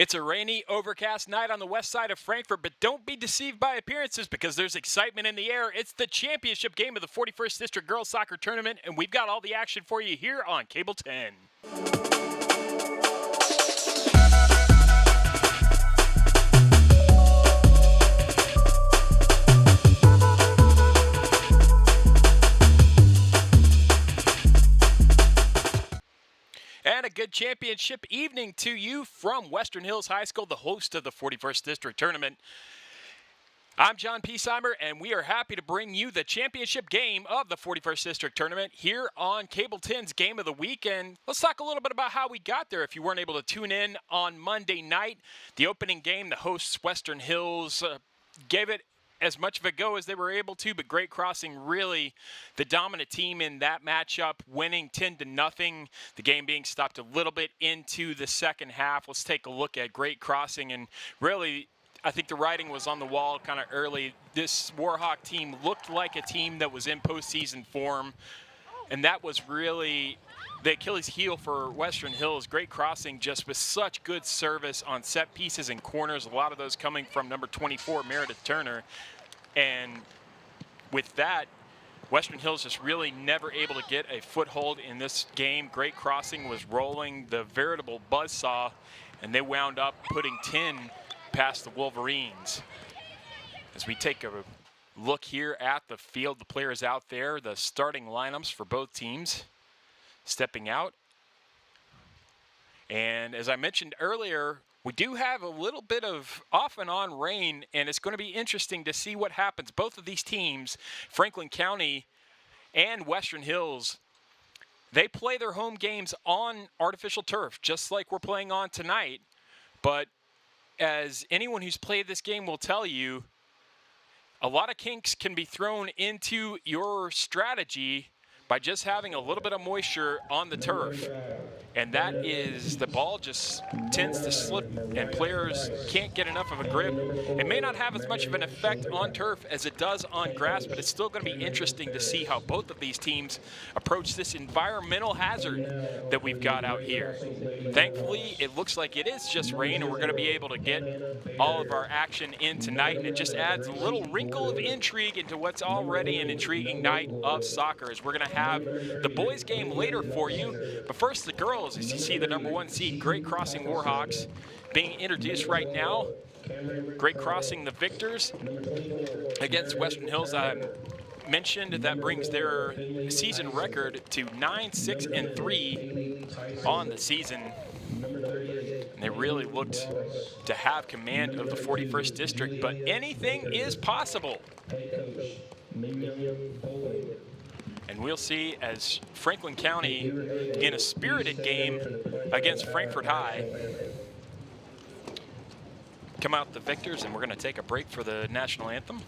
It's a rainy, overcast night on the west side of Frankfort, but don't be deceived by appearances because there's excitement in the air. It's the championship game of the 41st District Girls Soccer Tournament, and we've got all the action for you here on Cable 10. And a good championship evening to you from Western Hills High School, the host of the 41st District Tournament. I'm John Piesheimer, and we are happy to bring you the championship game of the 41st District Tournament here on Cable 10's Game of the Week. And let's talk a little bit about how we got there. If you weren't able to tune in on Monday night, the opening game, the hosts Western Hills gave it as much of a go as they were able to, but Great Crossing really the dominant team in that matchup, winning 10-0. The game being stopped a little bit into the second half. Let's take a look at Great Crossing, and really I think the writing was on the wall kind of early. This Warhawk team looked like a team that was in postseason form, and that was really the Achilles heel for Western Hills. Great Crossing just with such good service on set pieces and corners, a lot of those coming from number 24, Meredith Turner. And with that, Western Hills just really never able to get a foothold in this game. Great Crossing was rolling the veritable buzzsaw, and they wound up putting 10 past the Wolverines. As we take a look here at the field, the players out there, the starting lineups for both teams stepping out. And as I mentioned earlier, we do have a little bit of off and on rain, and it's going to be interesting to see what happens. Both of these teams, Franklin County and Western Hills, they play their home games on artificial turf, just like we're playing on tonight. But as anyone who's played this game will tell you, a lot of kinks can be thrown into your strategy by just having a little bit of moisture on the turf. And that is, the ball just tends to slip and players can't get enough of a grip. It may not have as much of an effect on turf as it does on grass, but it's still going to be interesting to see how both of these teams approach this environmental hazard that we've got out here. Thankfully, it looks like it is just rain, and we're going to be able to get all of our action in tonight, and it just adds a little wrinkle of intrigue into what's already an intriguing night of soccer, as we're going to have the boys game later for you. But first, the girls, as you see the number 1 seed, Great Crossing Warhawks, being introduced right now. Great Crossing, the victors against Western Hills. I mentioned that brings their season record to 9-6-3 on the season. And they really looked to have command of the 41st District, but anything is possible. And we'll see as Franklin County, in a spirited game against Frankfort High, come out the victors, and we're going to take a break for the national anthem.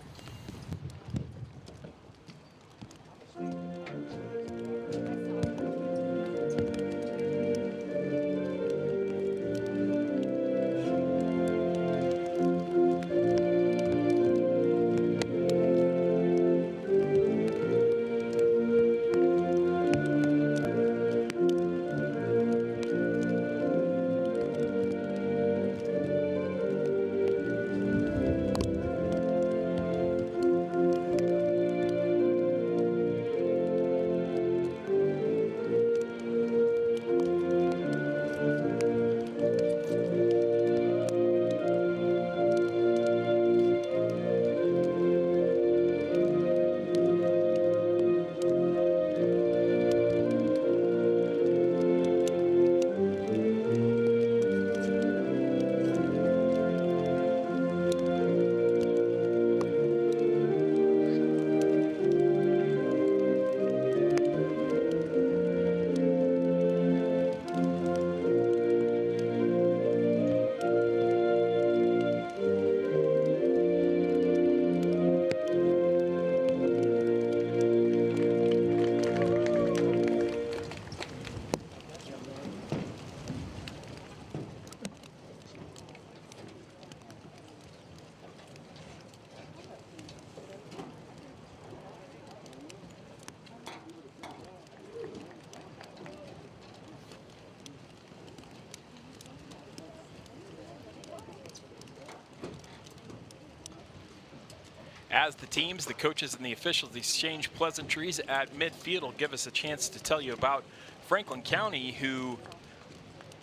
As the teams, the coaches, and the officials exchange pleasantries at midfield, will give us a chance to tell you about Franklin County, who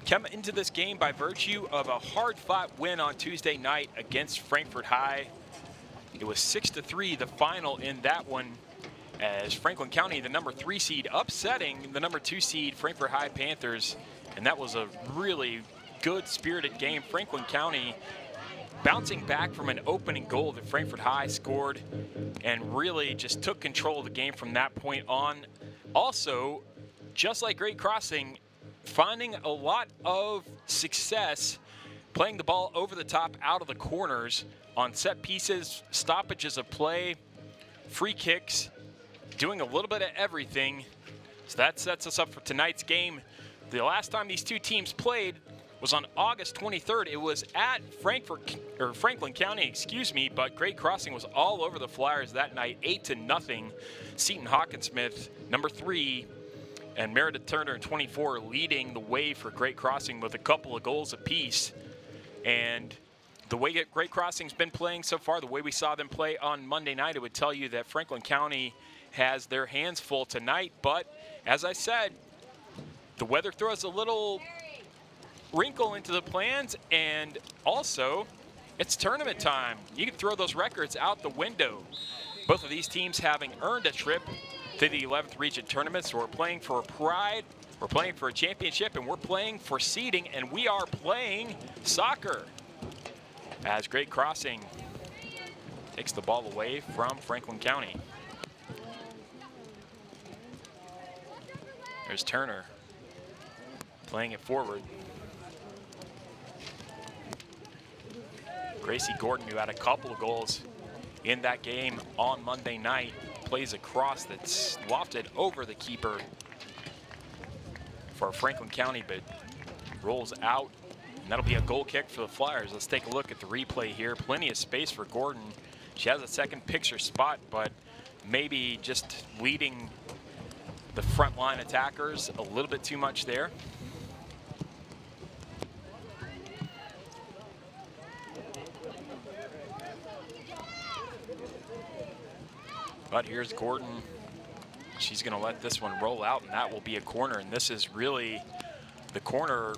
came into this game by virtue of a hard-fought win on Tuesday night against Frankfort High. It was 6-3 the final in that one, as Franklin County, the number 3 seed, upsetting the number 2 seed Frankfort High Panthers, and that was a really good spirited game. Franklin County bouncing back from an opening goal that Frankfort High scored and really just took control of the game from that point on. Also, just like Great Crossing, finding a lot of success playing the ball over the top out of the corners on set pieces, stoppages of play, free kicks, doing a little bit of everything. So that sets us up for tonight's game. The last time these two teams played was on August 23rd. It was at Franklin County, but Great Crossing was all over the Flyers that night, 8-0. Seton Hawkinsmith, number 3, and Meredith Turner, 24, leading the way for Great Crossing with a couple of goals apiece. And the way that Great Crossing's been playing so far, the way we saw them play on Monday night, it would tell you that Franklin County has their hands full tonight. But as I said, the weather throws a little wrinkle into the plans, and also it's tournament time. You can throw those records out the window. Both of these teams having earned a trip to the 11th region tournament, so we're playing for pride, we're playing for a championship, and we're playing for seeding, and we are playing soccer as Great Crossing takes the ball away from Franklin County. There's Turner playing it forward. Gracie Gordon, who had a couple of goals in that game on Monday night, plays a cross that's lofted over the keeper for Franklin County, but rolls out, and that'll be a goal kick for the Flyers. Let's take a look at the replay here. Plenty of space for Gordon. She has a second picture spot, but maybe just leading the front line attackers a little bit too much there. But here's Gordon. She's going to let this one roll out, and that will be a corner. And this is really the corner,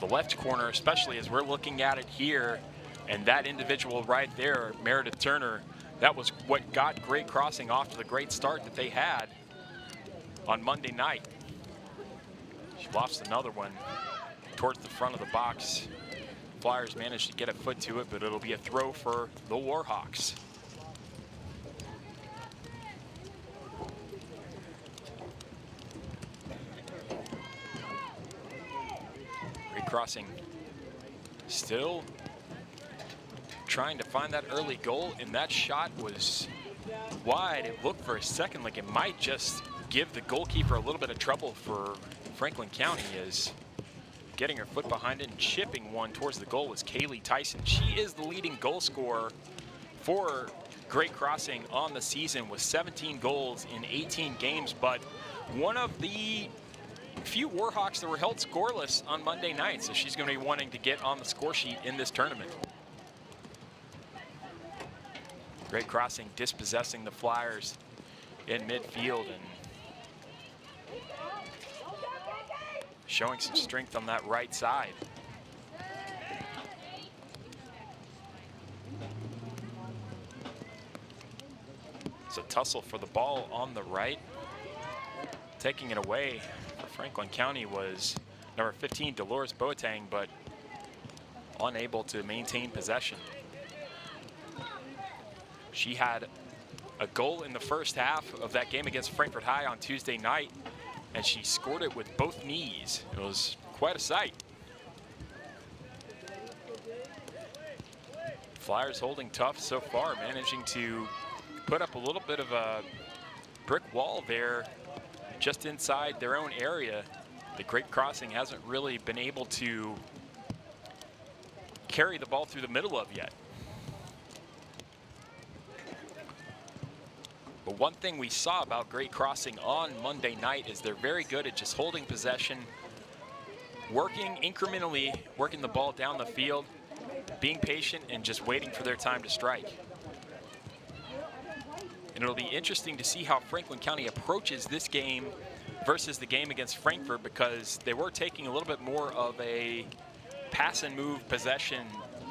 the left corner, especially as we're looking at it here. And that individual right there, Meredith Turner, that was what got Great Crossing off to the great start that they had on Monday night. She lost another one towards the front of the box. Flyers managed to get a foot to it, but it'll be a throw for the Warhawks. Crossing still trying to find that early goal, and that shot was wide. It looked for a second like it might just give the goalkeeper a little bit of trouble for Franklin County, as getting her foot behind it and chipping one towards the goal was Kaylee Tyson. She is the leading goal scorer for Great Crossing on the season with 17 goals in 18 games, but one of the few Warhawks that were held scoreless on Monday night, so she's going to be wanting to get on the score sheet in this tournament. Great Crossing dispossessing the Flyers in midfield and showing some strength on that right side. It's a tussle for the ball on the right. Taking it away for Franklin County was number 15, Dolores Boateng, but unable to maintain possession. She had a goal in the first half of that game against Frankfort High on Tuesday night, and she scored it with both knees. It was quite a sight. Flyers holding tough so far, managing to put up a little bit of a brick wall there just inside their own area. The Great Crossing hasn't really been able to carry the ball through the middle of yet. But one thing we saw about Great Crossing on Monday night is they're very good at just holding possession, working incrementally, working the ball down the field, being patient, and just waiting for their time to strike. And it'll be interesting to see how Franklin County approaches this game versus the game against Frankfort, because they were taking a little bit more of a pass and move possession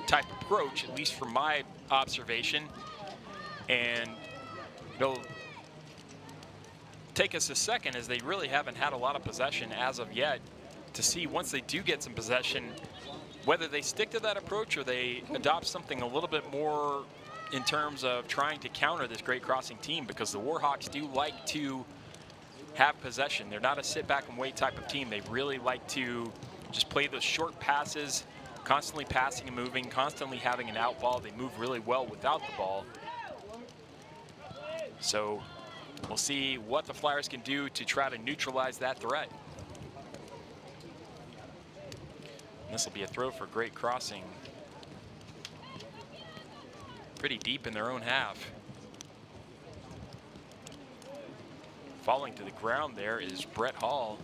type approach, at least from my observation. And it'll take us a second, as they really haven't had a lot of possession as of yet, to see once they do get some possession, whether they stick to that approach or they adopt something a little bit more in terms of trying to counter this Great Crossing team, because the Warhawks do like to have possession. They're not a sit back and wait type of team. They really like to just play those short passes, constantly passing and moving, constantly having an out ball. They move really well without the ball. So we'll see what the Flyers can do to try to neutralize that threat. This will be a throw for Great Crossing. Pretty deep in their own half. Falling to the ground there is Brett Hall.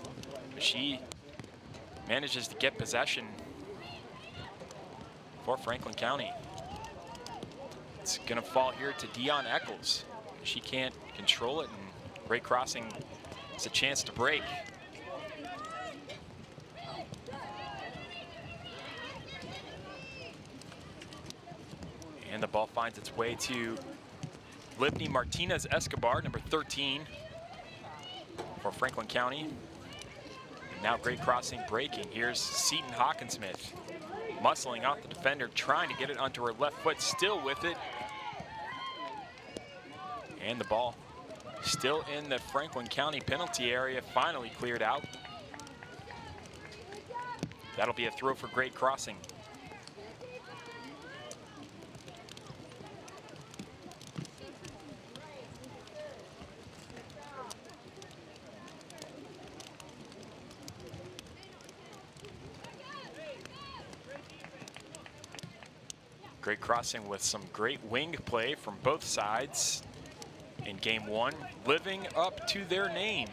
She manages to get possession for Franklin County. It's gonna fall here to Dion Eccles. She can't control it, and Great Crossing has a chance to break. And the ball finds its way to Livni Martinez Escobar, number 13 for Franklin County. And now Great Crossing breaking. Here's Seton Hawkinsmith muscling out the defender, trying to get it onto her left foot, still with it. And the ball still in the Franklin County penalty area, finally cleared out. That'll be a throw for Great Crossing. Great Crossing with some great wing play from both sides in game one, living up to their name.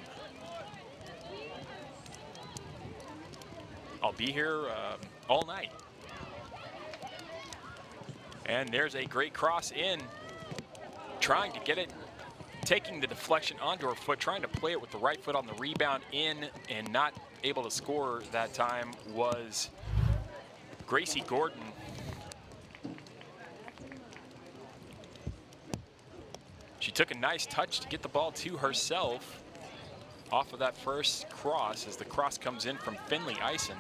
I'll be here all night. And there's a great cross in, trying to get it, taking the deflection onto her foot, trying to play it with the right foot on the rebound in, and not able to score that time was Gracie Gordon. She took a nice touch to get the ball to herself off of that first cross, as the cross comes in from Finley Eisen.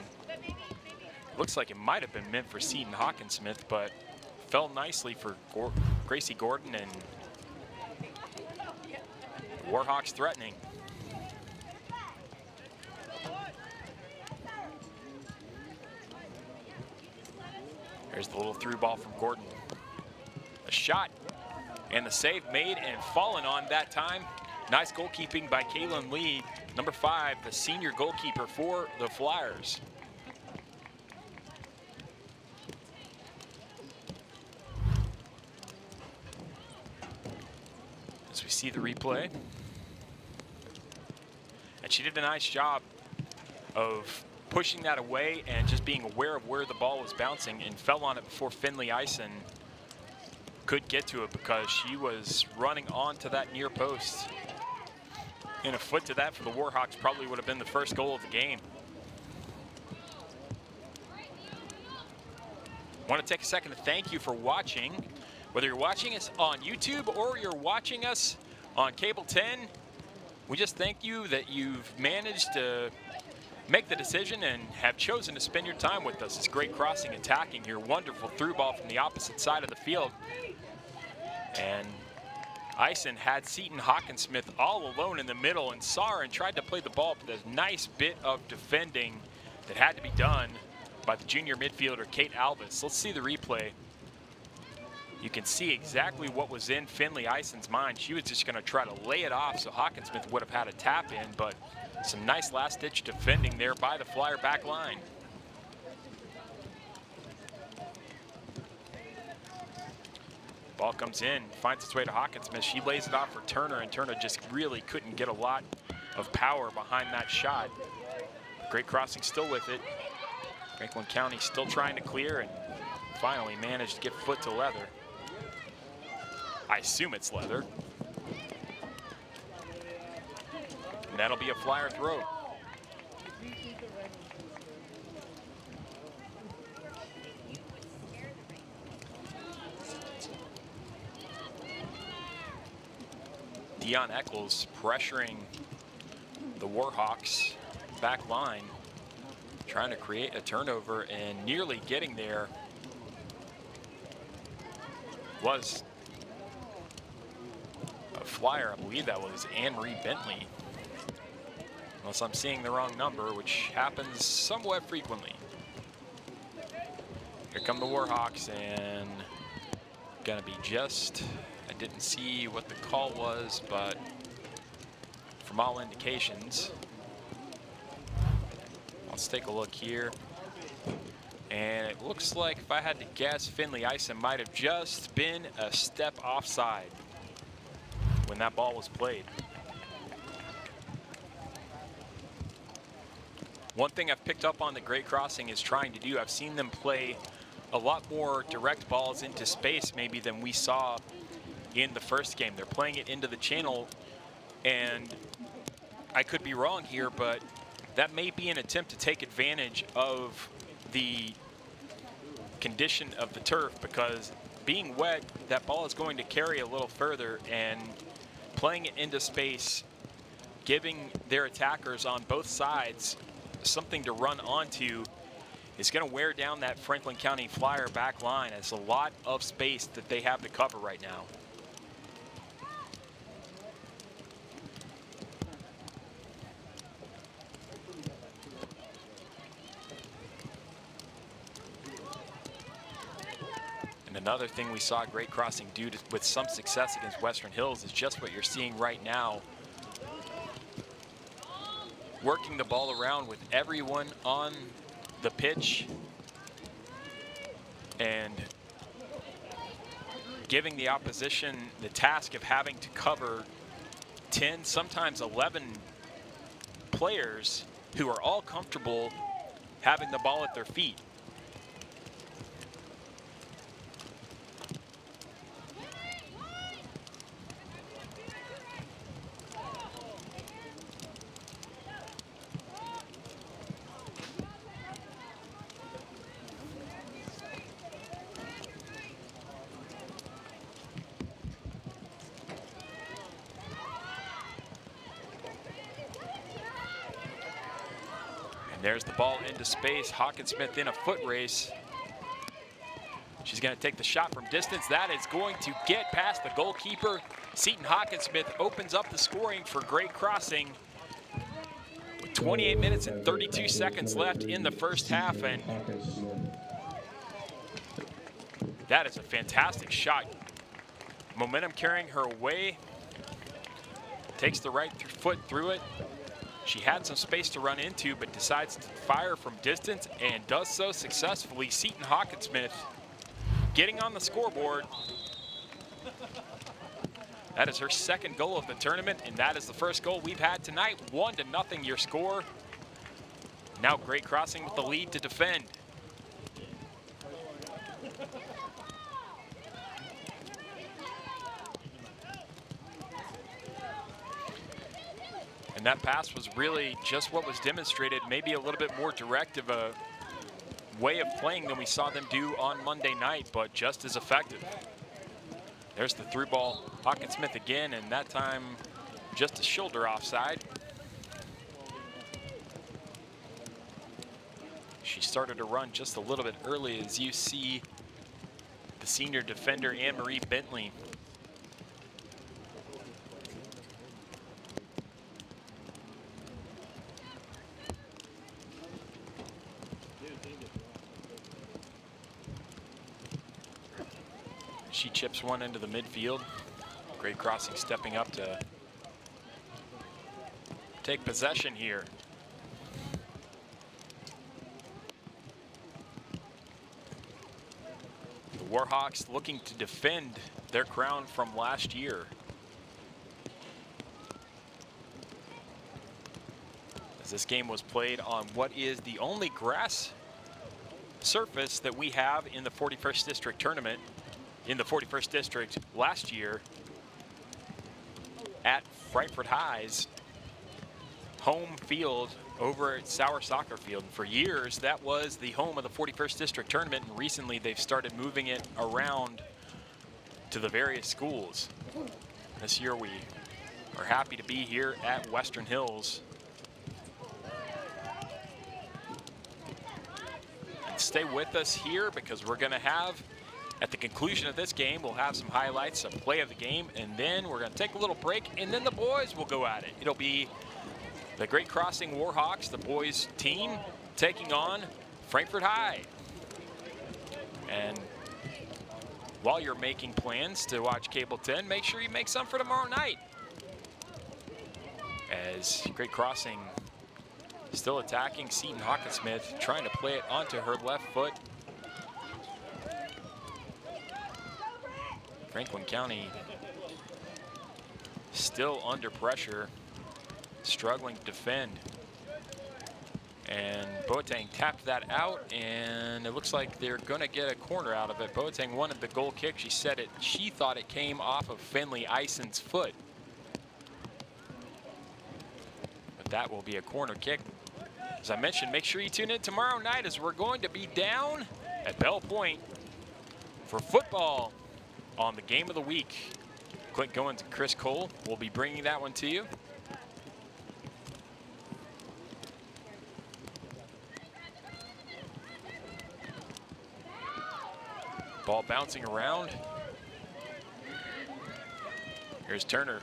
Looks like it might have been meant for Seton Hawkinsmith, but fell nicely for Gracie Gordon, and Warhawks threatening. There's the little through ball from Gordon. A shot. And the save made and fallen on that time. Nice goalkeeping by Kaylin Lee, number 5, the senior goalkeeper for the Flyers. As we see the replay. And she did a nice job of pushing that away and just being aware of where the ball was bouncing, and fell on it before Finley Eisen could get to it, because she was running onto that near post. And a foot to that for the Warhawks probably would have been the first goal of the game. I want to take a second to thank you for watching. Whether you're watching us on YouTube or you're watching us on Cable 10, we just thank you that you've managed to make the decision and have chosen to spend your time with us. It's Great Crossing attacking here. Wonderful through ball from the opposite side of the field. And Eisen had Seton Hawkinsmith all alone in the middle, and saw her and tried to play the ball, but there's a nice bit of defending that had to be done by the junior midfielder, Kate Alvis. Let's see the replay. You can see exactly what was in Finley Eisen's mind. She was just going to try to lay it off, so Hawkinsmith would have had a tap in, but some nice last-ditch defending there by the Flyer back line. Ball comes in, finds its way to Hawkinsmith. She lays it off for Turner, and Turner just really couldn't get a lot of power behind that shot. Great Crossing still with it. Franklin County still trying to clear, and finally managed to get foot to leather. I assume it's leather. And that'll be a flyer throw. Dion Eccles pressuring the Warhawks back line, trying to create a turnover and nearly getting there was a flyer. I believe that was Anne-Marie Bentley, unless I'm seeing the wrong number, which happens somewhat frequently. Here come the Warhawks, and gonna be just, I didn't see what the call was, but from all indications, let's take a look here. And it looks like, if I had to guess, Finley Ison might have just been a step offside when that ball was played. One thing I've picked up on the Great Crossing is trying to do, I've seen them play a lot more direct balls into space maybe than we saw in the first game. They're playing it into the channel, and I could be wrong here, but that may be an attempt to take advantage of the condition of the turf, because being wet, that ball is going to carry a little further, and playing it into space, giving their attackers on both sides something to run onto, is going to wear down that Franklin County Flyer back line. It's a lot of space that they have to cover right now. And another thing we saw Great Crossing do with some success against Western Hills is just what you're seeing right now. Working the ball around with everyone on the pitch and giving the opposition the task of having to cover 10, sometimes 11 players who are all comfortable having the ball at their feet. There's the ball into space. Hawkinsmith in a foot race. She's going to take the shot from distance. That is going to get past the goalkeeper. Seton Hawkinsmith opens up the scoring for Great Crossing with 28 minutes and 32 seconds left in the first half. And that is a fantastic shot. Momentum carrying her away. Takes the right foot through it. She had some space to run into, but decides to fire from distance and does so successfully. Seton Hawkinsmith getting on the scoreboard. That is her second goal of the tournament, and that is the first goal we've had tonight. 1-0 your score. Now Great Crossing with the lead to defend. And that pass was really just what was demonstrated, maybe a little bit more direct of a way of playing than we saw them do on Monday night, but just as effective. There's the through ball. Hawkinsmith again, and that time just a shoulder offside. She started to run just a little bit early, as you see the senior defender, Anne-Marie Bentley. She chips one into the midfield. Great Crossing stepping up to take possession here. The Warhawks looking to defend their crown from last year. As this game was played on what is the only grass surface that we have in the 41st District tournament, in the 41st District last year at Frankfort High's home field over at Sauer Soccer Field. And for years, that was the home of the 41st District Tournament, and recently they've started moving it around to the various schools. This year we are happy to be here at Western Hills. And stay with us here because we're going to have, at the conclusion of this game, we'll have some highlights, a play of the game, and then we're going to take a little break, and then the boys will go at it. It'll be the Great Crossing Warhawks, the boys team, taking on Frankfort High. And while you're making plans to watch Cable 10, make sure you make some for tomorrow night, as Great Crossing still attacking. Seton Hawkinsmith trying to play it onto her left foot. Franklin County still under pressure, struggling to defend. And Boateng tapped that out, and it looks like they're going to get a corner out of it. Boateng wanted the goal kick. She said she thought it came off of Finley Ison's foot. But that will be a corner kick. As I mentioned, make sure you tune in tomorrow night as we're going to be down at Bell Point for football on the game of the week. Clint Goins and Chris Cole will be bringing that one to you. Ball bouncing around. Here's Turner.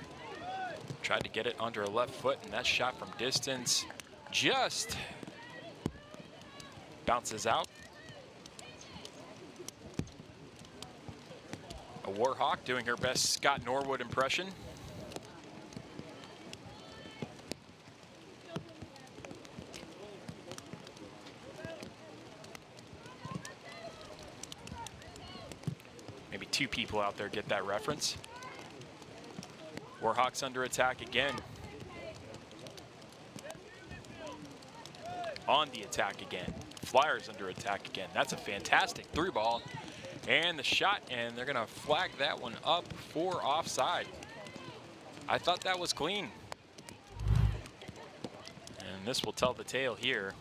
Tried to get it under her left foot, and that shot from distance just bounces out. A Warhawk doing her best Scott Norwood impression. Maybe two people out there get that reference. Warhawks under attack again. On the attack again. Flyers under attack again. That's a fantastic through ball. And the shot, and they're gonna flag that one up for offside. I thought that was clean. And this will tell the tale here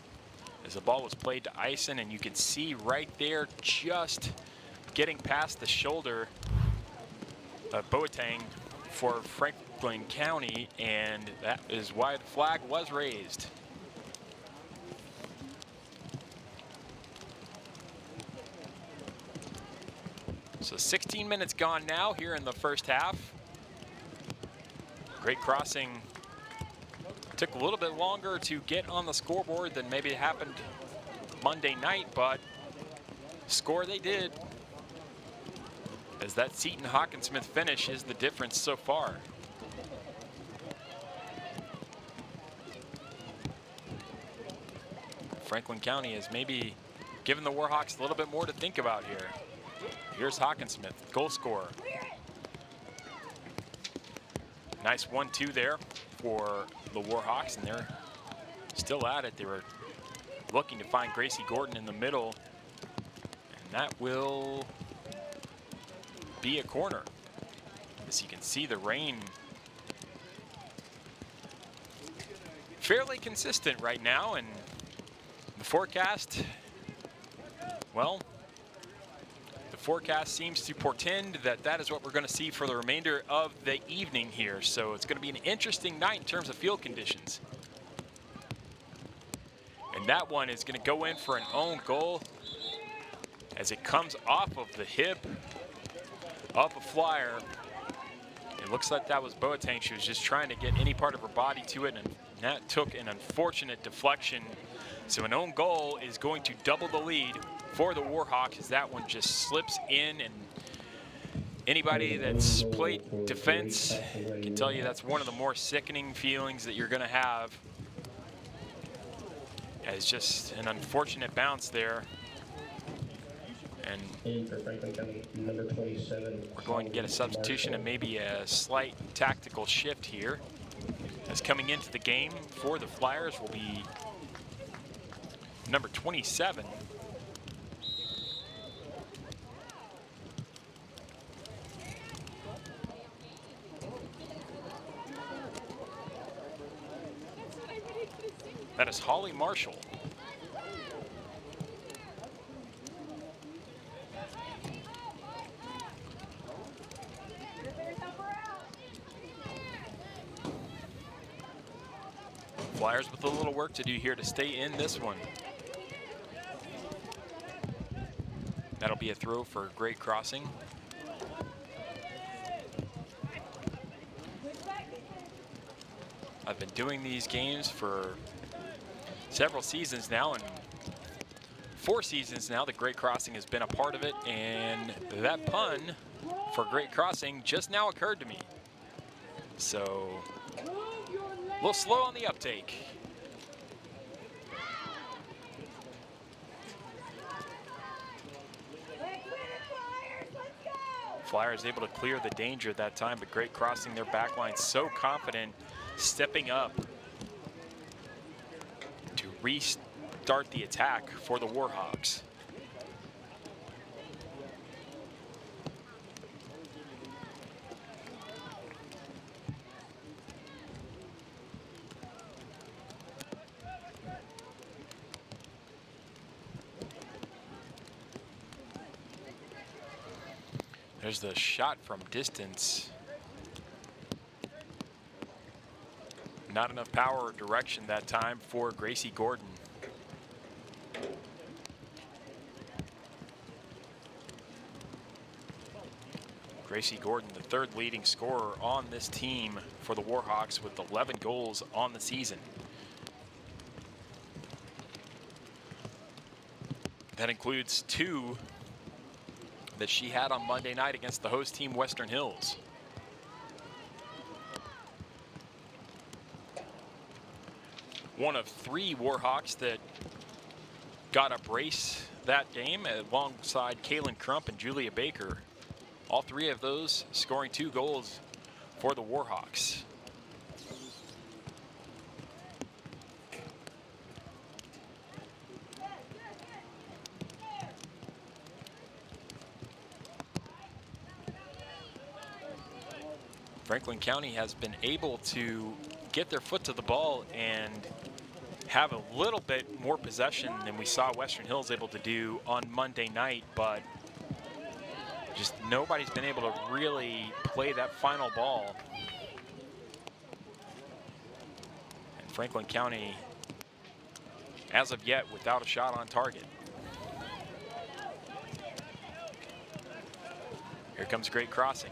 as the ball was played to Ison, and you can see right there just getting past the shoulder of Boateng for Franklin County, and that is why the flag was raised. So 16 minutes gone now here in the first half. Great Crossing took a little bit longer to get on the scoreboard than maybe it happened Monday night, but score they did, as that Seton Hawkinsmith finish is the difference so far. Franklin County has maybe given the Warhawks a little bit more to think about here. Here's Hawkinsmith, goal scorer. Nice 1-2 there for the Warhawks, and they're still at it. They were looking to find Gracie Gordon in the middle, and that will be a corner. As you can see, the rain fairly consistent right now, and the forecast, well, the forecast seems to portend that that is what we're going to see for the remainder of the evening here. So it's going to be an interesting night in terms of field conditions. And that one is going to go in for an own goal as it comes off of the hip, off a flyer. It looks like that was Boateng. She was just trying to get any part of her body to it, and that took an unfortunate deflection. So an own goal is going to double the lead for the Warhawks as that one just slips in, and anybody that's played defense can tell you that's one of the more sickening feelings that you're going to have. It's just an unfortunate bounce there. And we're going to get a substitution and maybe a slight tactical shift here, as coming into the game for the Flyers will be number 27. That is Holly Marshall. Flyers with a little work to do here to stay in this one. That'll be a throw for Great Crossing. I've been doing these games for several seasons now, and 4 seasons now that Great Crossing has been a part of it, and that pun for Great Crossing just now occurred to me. So, a little slow on the uptake. Flyers able to clear the danger that time, but Great Crossing, their back line so confident, stepping up to restart the attack for the Warhawks. There's the shot from distance. Not enough power or direction that time for Gracie Gordon. Gracie Gordon, the 3rd leading scorer on this team for the Warhawks with 11 goals on the season. That includes 2 that she had on Monday night against the host team, Western Hills. One of 3 Warhawks that got a brace that game alongside Kaylin Crump and Julia Baker. All 3 of those scoring 2 goals for the Warhawks. Franklin County has been able to get their foot to the ball and have a little bit more possession than we saw Western Hills able to do on Monday night, but just nobody's been able to really play that final ball. And Franklin County, as of yet, without a shot on target. Here comes Great Crossing.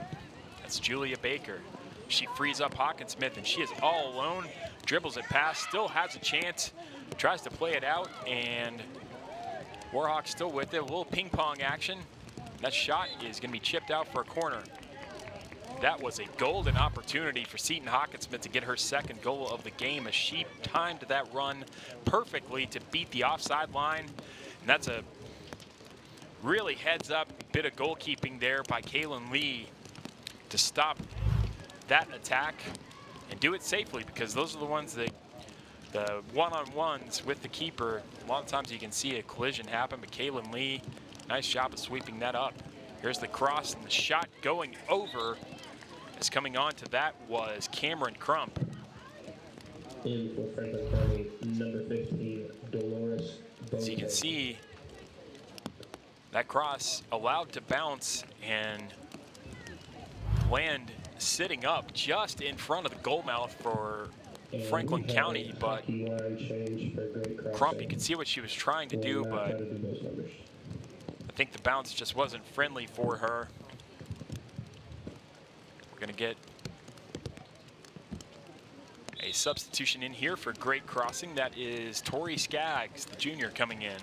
That's Julia Baker. She frees up Hawkinsmith, and she is all alone. Dribbles it past, still has a chance, tries to play it out, and Warhawks still with it. A little ping pong action. That shot is going to be chipped out for a corner. That was a golden opportunity for Seton Hawkinsmith to get her 2nd goal of the game, as she timed that run perfectly to beat the offside line. And that's a really heads-up bit of goalkeeping there by Kaylin Lee to stop that attack and do it safely, because those are the ones that, the one-on-ones with the keeper, a lot of times you can see a collision happen, but Kaylin Lee, nice job of sweeping that up. Here's the cross, and the shot going over, as coming on to that was Cameron Crump. In for Franklin County, number 15, Dolores Bote. So you can see that cross allowed to bounce and land sitting up just in front of the goal mouth for Franklin County, but Crump, you can see what she was trying to do, but I think the bounce just wasn't friendly for her. We're going to get a substitution in here for Great Crossing. That is Tori Skaggs, the junior, coming in.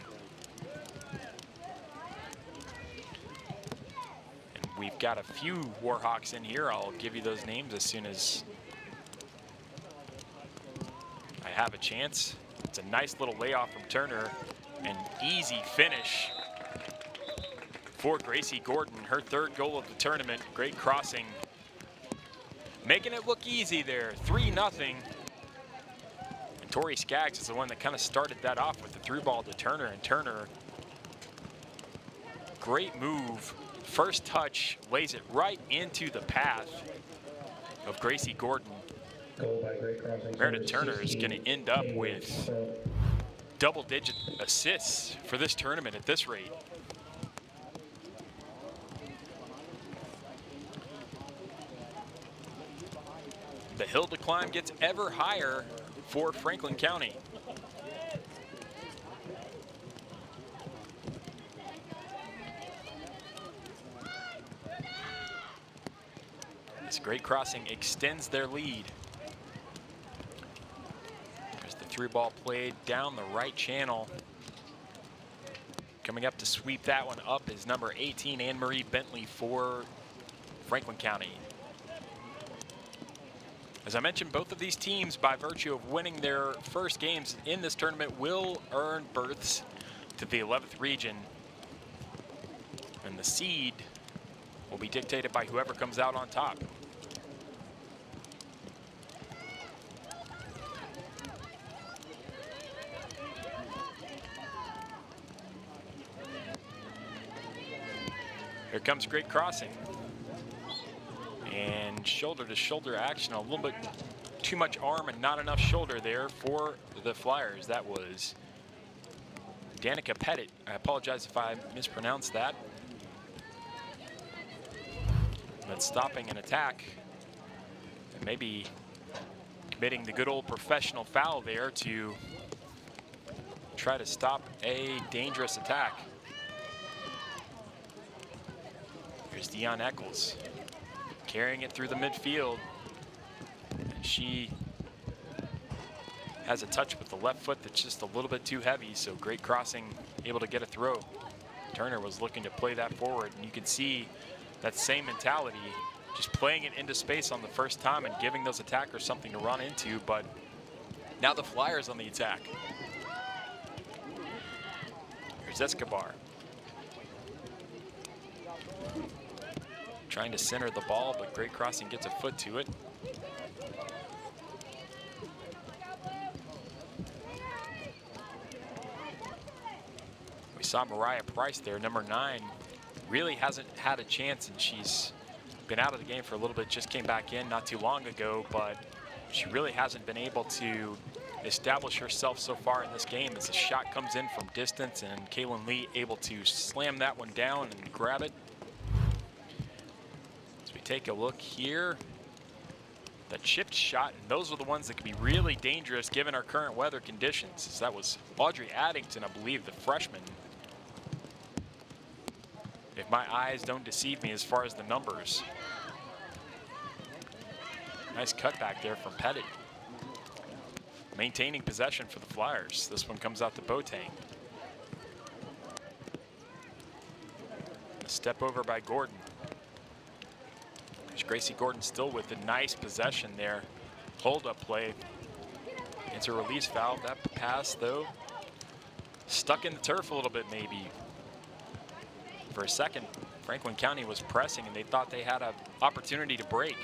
We've got a few Warhawks in here. I'll give you those names as soon as I have a chance. It's a nice little layoff from Turner. An easy finish for Gracie Gordon. Her 3rd goal of the tournament. Great Crossing making it look easy there. 3-0. And Tori Skaggs is the one that kind of started that off with the through ball to Turner. And Turner, great move. First touch lays it right into the path of Gracie Gordon. Goal by Great Crossing. Meredith Turner is going to end up with double-digit assists for this tournament at this rate. The hill to climb gets ever higher for Franklin County. This Great Crossing extends their lead. There's the through ball played down the right channel. Coming up to sweep that one up is number 18, Anne-Marie Bentley for Franklin County. As I mentioned, both of these teams, by virtue of winning their first games in this tournament, will earn berths to the 11th region. And the seed will be dictated by whoever comes out on top. Here comes Great Crossing. And shoulder-to-shoulder action, a little bit too much arm and not enough shoulder there for the Flyers. That was Danica Pettit. I apologize if I mispronounced that. But stopping an attack and maybe committing the good old professional foul there to try to stop a dangerous attack. Here's Deion Eccles carrying it through the midfield. And she has a touch with the left foot that's just a little bit too heavy, so Great Crossing able to get a throw. Turner was looking to play that forward, and you can see that same mentality, just playing it into space on the first time and giving those attackers something to run into. But now the Flyers on the attack. Here's Escobar. Trying to center the ball, but Great Crossing gets a foot to it. We saw Mariah Price there, number 9. Really hasn't had a chance, and she's been out of the game for a little bit, just came back in not too long ago, but she really hasn't been able to establish herself so far in this game as the shot comes in from distance, and Kaylin Lee able to slam that one down and grab it. Take a look here. The chipped shot, and those are the ones that can be really dangerous given our current weather conditions. So that was Audrey Addington, I believe, the freshman. If my eyes don't deceive me as far as the numbers. Nice cutback there from Pettit. Maintaining possession for the Flyers. This one comes out to Boateng. A step over by Gordon. Gracie Gordon still with a nice possession there. Hold-up play. It's a release valve. That pass, though, stuck in the turf a little bit maybe. For a second, Franklin County was pressing, and they thought they had an opportunity to break.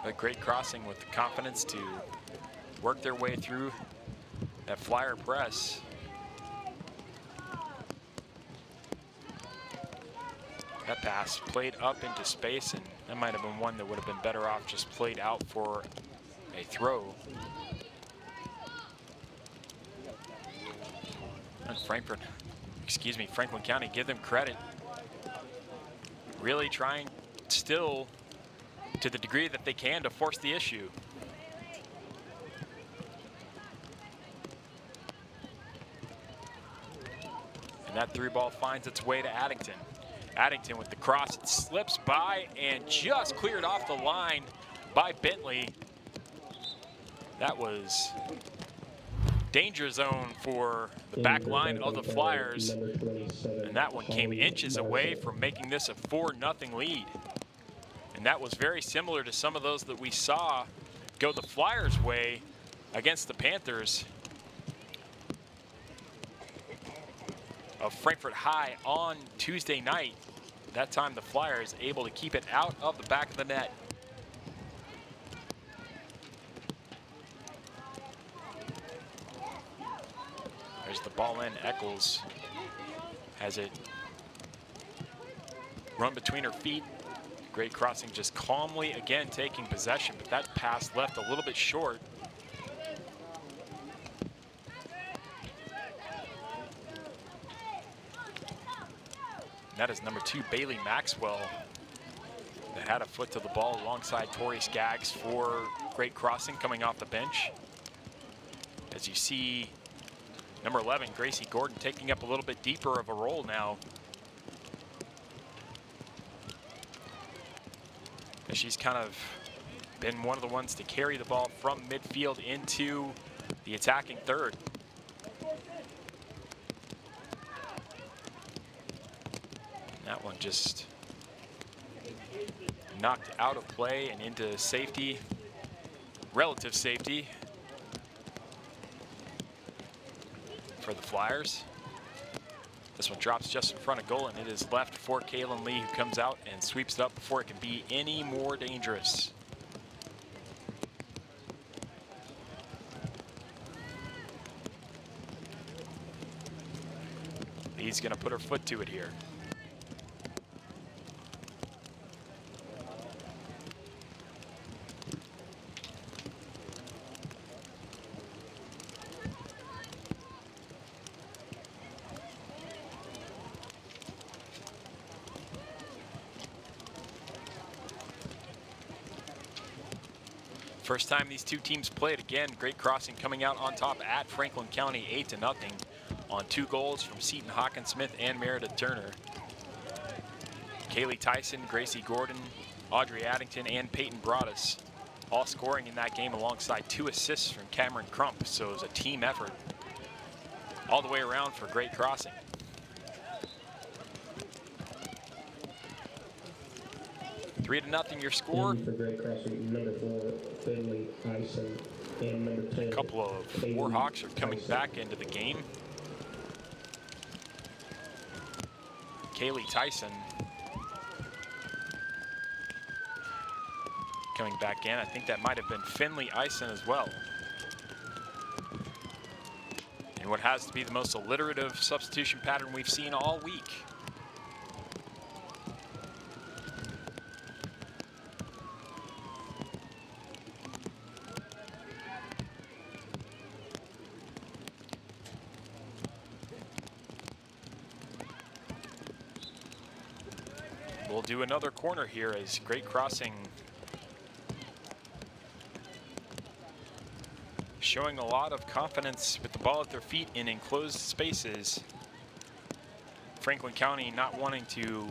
But Great Crossing with the confidence to work their way through that Flyer press. That pass played up into space, and that might have been one that would have been better off just played out for a throw. And Franklin County, give them credit. Really trying still to the degree that they can to force the issue. And that through ball finds its way to Addington. Addington with the cross, it slips by and just cleared off the line by Bentley. That was danger zone for the back line of the Flyers. And that one came inches away from making this a 4-0 lead. And that was very similar to some of those that we saw go the Flyers' way against the Panthers of Frankfurt High on Tuesday night. That time the Flyers able to keep it out of the back of the net. There's the ball in. Eccles has it run between her feet. Great crossing, just calmly again taking possession, but that pass left a little bit short. And that is number 2, Bailey Maxwell, that had a foot to the ball alongside Tori Skaggs for great crossing coming off the bench. As you see, number 11, Gracie Gordon, taking up a little bit deeper of a role now. As she's kind of been one of the ones to carry the ball from midfield into the attacking third. And that one just knocked out of play and into safety, relative safety for the Flyers. This one drops just in front of goal, and it is left for Kaylin Lee, who comes out and sweeps it up before it can be any more dangerous. Lee's gonna put her foot to it here. First time these two teams played. Again, great crossing coming out on top at Franklin County, 8-0 on 2 goals from Seton Hawkinsmith and Meredith Turner. Kaylee Tyson, Gracie Gordon, Audrey Addington, and Peyton Broadus all scoring in that game alongside 2 assists from Cameron Crump. So it was a team effort all the way around for great crossing. Three to nothing your score. For great crossing, number 4, Finley Tyson, and number 10. A couple of Warhawks are coming back into the game. Kaylee Tyson coming back in. I think that might have been Finley Eisen as well. And what has to be the most alliterative substitution pattern we've seen all week. We'll do another corner here as great crossing. Showing a lot of confidence with the ball at their feet in enclosed spaces. Franklin County not wanting to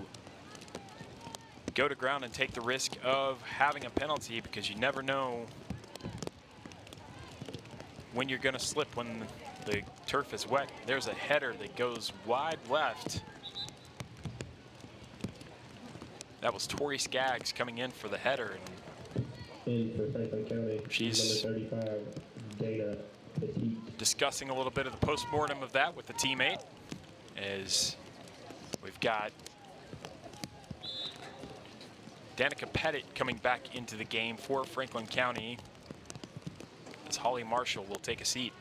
go to ground and take the risk of having a penalty, because you never know when you're going to slip when the turf is wet. There's a header that goes wide left. That was Tori Skaggs coming in for the header. And for Franklin County, she's number 35, Dana Petit. Discussing a little bit of the post-mortem of that with the teammate, as we've got Danica Pettit coming back into the game for Franklin County, as Holly Marshall will take a seat.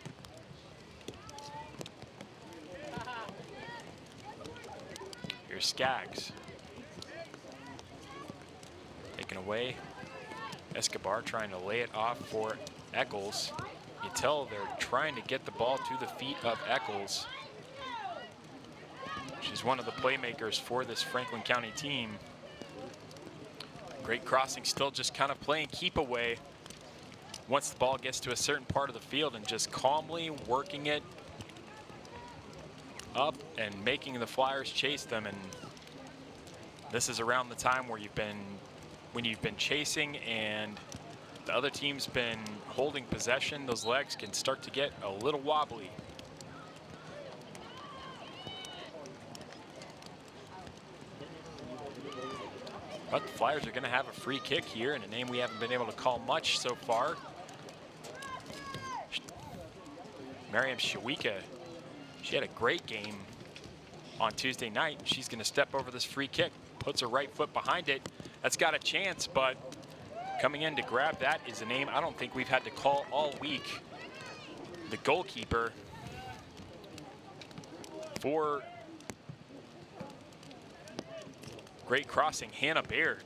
Here's Skaggs. Taken away. Escobar trying to lay it off for Eccles. You tell they're trying to get the ball to the feet of Eccles. She's one of the playmakers for this Franklin County team. Great crossing, still just kind of playing keep away once the ball gets to a certain part of the field, and just calmly working it up and making the Flyers chase them. And this is around the time where when you've been chasing and the other team's been holding possession, those legs can start to get a little wobbly. But the Flyers are going to have a free kick here, and a name we haven't been able to call much so far. Miriam Shawika, she had a great game on Tuesday night. She's going to step over this free kick, puts her right foot behind it. That's got a chance, but coming in to grab that is a name I don't think we've had to call all week. The goalkeeper for Great Crossing, Hannah Baird.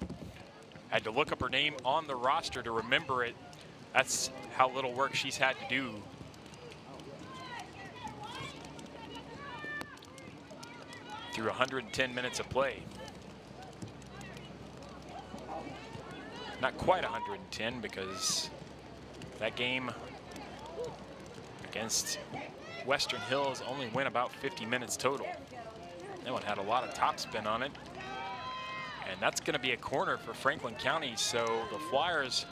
Had to look up her name on the roster to remember it. That's how little work she's had to do. Through 110 minutes of play. Not quite 110, because that game against Western Hills only went about 50 minutes total. That one had a lot of topspin on it. And that's going to be a corner for Franklin County. So the Flyers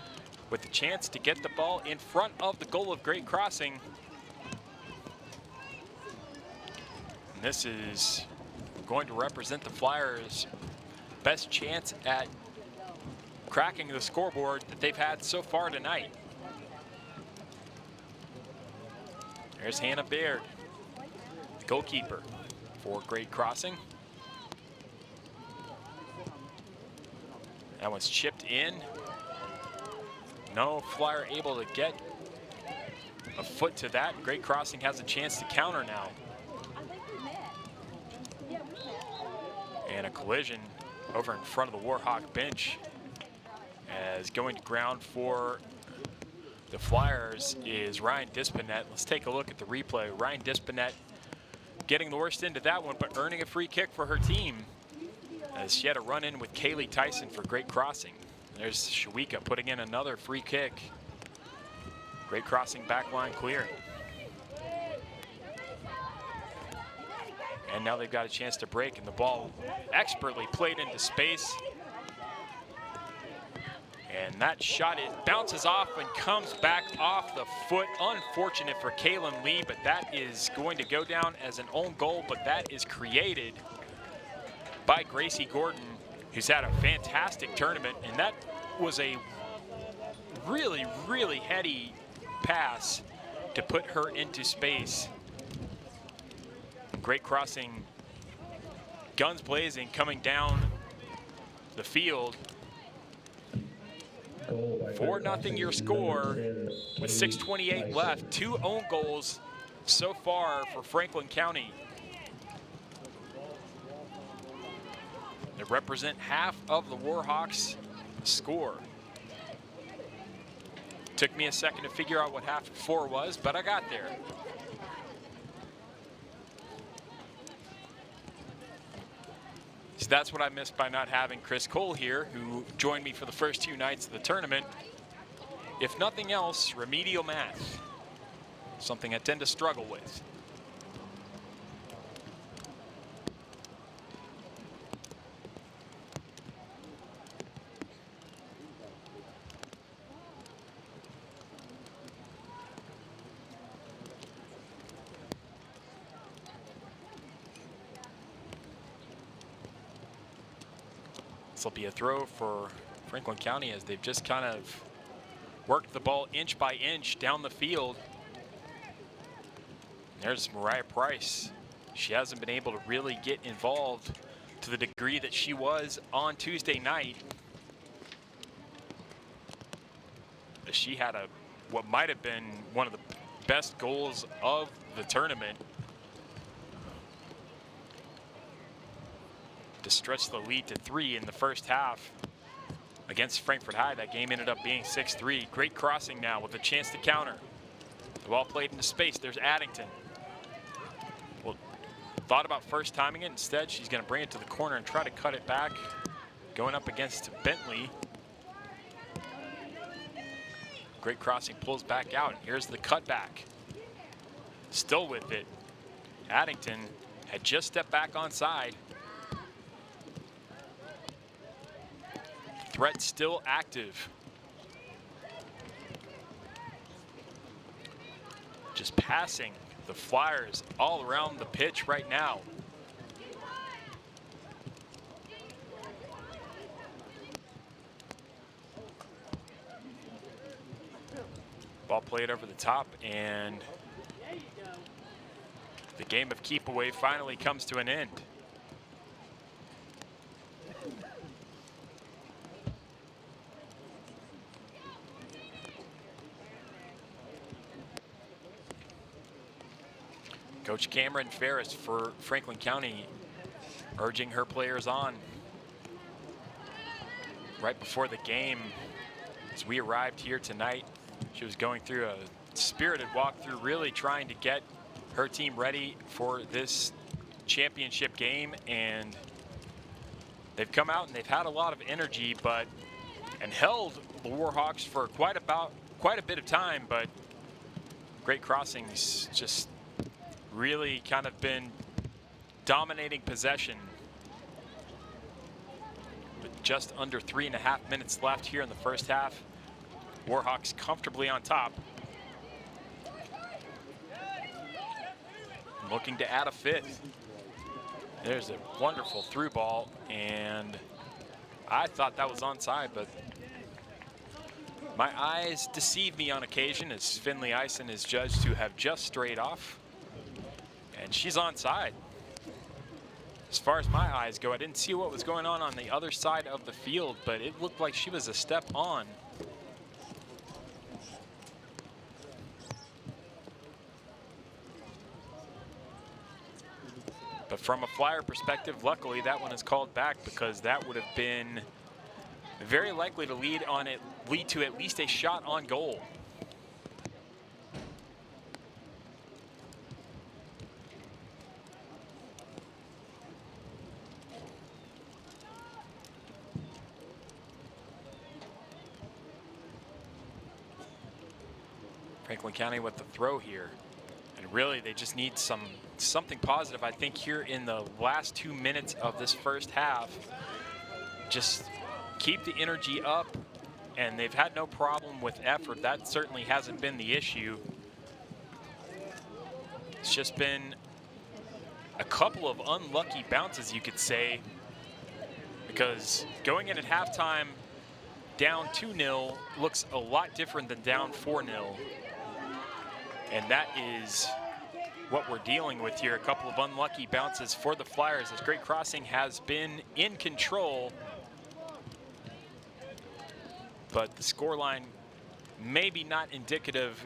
with the chance to get the ball in front of the goal of Great Crossing. And this is going to represent the Flyers' best chance at cracking the scoreboard that they've had so far tonight. There's Hannah Baird, the goalkeeper for Great Crossing. That one's chipped in. No Flyer able to get a foot to that. Great Crossing has a chance to counter now. And a collision over in front of the Warhawk bench, as going to ground for the Flyers is Ryan Dispinet. Let's take a look at the replay. Ryan Dispinet getting the worst end of that one, but earning a free kick for her team, as she had a run in with Kaylee Tyson for Great Crossing. There's Shawika putting in another free kick. Great Crossing backline clearing. And now they've got a chance to break, and the ball expertly played into space. And that shot, it bounces off and comes back off the foot. Unfortunate for Kaylin Lee, but that is going to go down as an own goal, but that is created by Gracie Gordon, who's had a fantastic tournament. And that was a really, really heady pass to put her into space. Great Crossing, guns blazing, coming down the field. 4-0 your score with 6:28 left. 2 own goals so far for Franklin County. They represent half of the Warhawks' score. Took me a second to figure out what half of 4 was, but I got there. So that's what I missed by not having Chris Cole here, who joined me for the first 2 nights of the tournament. If nothing else, remedial math, something I tend to struggle with. This will be a throw for Franklin County, as they've just kind of worked the ball inch by inch down the field. There's Mariah Price. She hasn't been able to really get involved to the degree that she was on Tuesday night. She had what might have been one of the best goals of the tournament to stretch the lead to 3 in the first half against Frankfort High. That game ended up being 6-3. Great Crossing now with a chance to counter. The ball played into space. There's Addington. Well, thought about first timing it. Instead, she's going to bring it to the corner and try to cut it back, going up against Bentley. Great Crossing pulls back out. Here's the cutback. Still with it. Addington had just stepped back onside. Threat still active. Just passing the Flyers all around the pitch right now. Ball played over the top, and the game of keep away finally comes to an end. Coach Cameron Ferris for Franklin County urging her players on. right before the game, as we arrived here tonight, she was going through a spirited walkthrough, really trying to get her team ready for this championship game. And they've come out and they've had a lot of energy, and held the Warhawks for quite a bit of time, but Great Crossing's just really kind of been dominating possession. With just under 3.5 minutes left here in the first half, Warhawks comfortably on top. Looking to add a fifth. There's a wonderful through ball, and I thought that was onside, but my eyes deceive me on occasion, as Finley Eisen is judged to have just strayed off, and she's onside. As far as my eyes go, I didn't see what was going on the other side of the field, but it looked like she was a step on. But from a Flyer perspective, luckily that one is called back, because that would have been very likely to lead to at least a shot on goal. Franklin County with the throw here. And really, they just need something positive, I think, here in the last 2 minutes of this first half. Just keep the energy up, and they've had no problem with effort. That certainly hasn't been the issue. It's just been a couple of unlucky bounces, you could say, because going in at halftime down 2-0 looks a lot different than down 4-0. And that is what we're dealing with here. A couple of unlucky bounces for the Flyers, as Great Crossing has been in control. But the scoreline maybe not indicative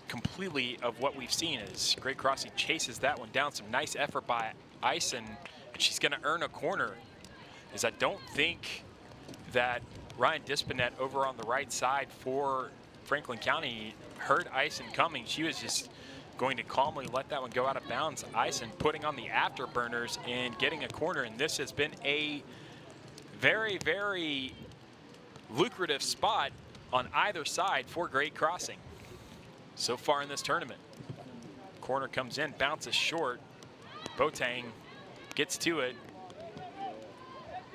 completely of what we've seen, as Great Crossing chases that one down. Some nice effort by Eisen, and she's going to earn a corner. As I don't think that Ryan Dispinet over on the right side for Franklin County heard Eisen coming. She was just going to calmly let that one go out of bounds. Eisen putting on the afterburners and getting a corner, and this has been a very, very lucrative spot on either side for Great Crossing so far in this tournament. Corner comes in, bounces short. Boateng gets to it,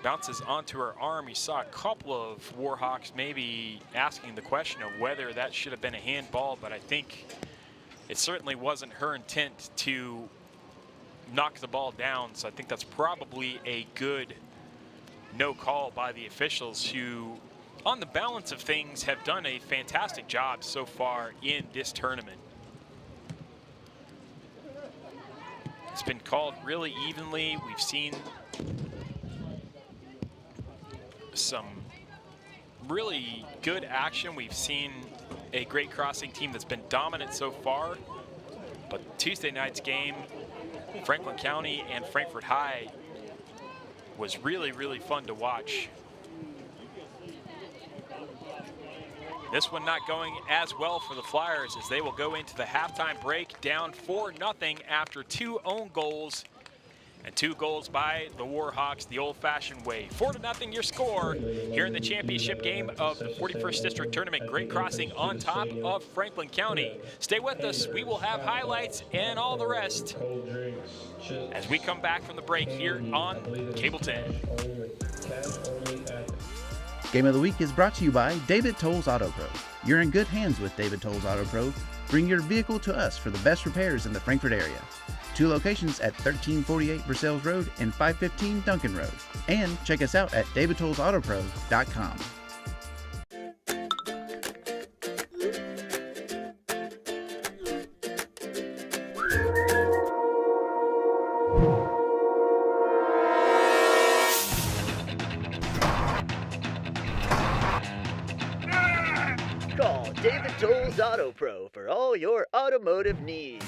bounces onto her arm. You saw a couple of Warhawks maybe asking the question of whether that should have been a handball, but I think it certainly wasn't her intent to knock the ball down. So I think that's probably a good no call by the officials, who on the balance of things have done a fantastic job so far in this tournament. It's been called really evenly. We've seen some really good action. We've seen a Great Crossing team that's been dominant so far, but Tuesday night's game, Franklin County and Frankfort High, was really, really fun to watch. This one not going as well for the Flyers, as they will go into the halftime break down 4-0 after 2 own goals and 2 goals by the Warhawks the old-fashioned way. 4-0 your score here in the championship game of the 41st District Tournament. Great Crossing on top of Franklin County. Stay with us. We will have highlights and all the rest as we come back from the break here on Cable 10. Game of the Week is brought to you by David Tolles Auto Pro. You're in good hands with David Tolles Auto Pro. Bring your vehicle to us for the best repairs in the Frankfort area. 2 locations at 1348 Versailles Road and 515 Duncan Road. And check us out at davidtollsautopro.com. Call David Tolles Auto Pro for all your automotive needs.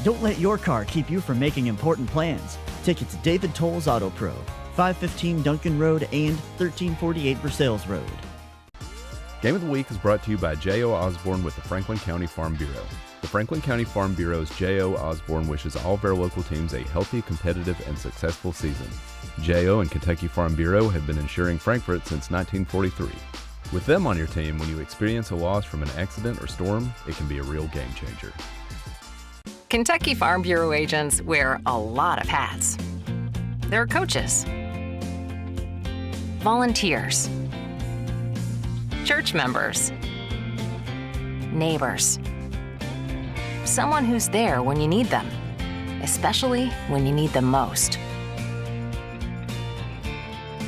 Don't let your car keep you from making important plans. Take it to David Tolles Auto Pro. 515 Duncan Road and 1348 Versailles Road. Game of the Week is brought to you by J.O. Osborne with the Franklin County Farm Bureau. The Franklin County Farm Bureau's J.O. Osborne wishes all of our local teams a healthy, competitive, and successful season. J.O. and Kentucky Farm Bureau have been insuring Frankfort since 1943. With them on your team, when you experience a loss from an accident or storm, it can be a real game changer. Kentucky Farm Bureau agents wear a lot of hats. They're coaches, volunteers, church members, neighbors, someone who's there when you need them, especially when you need them most.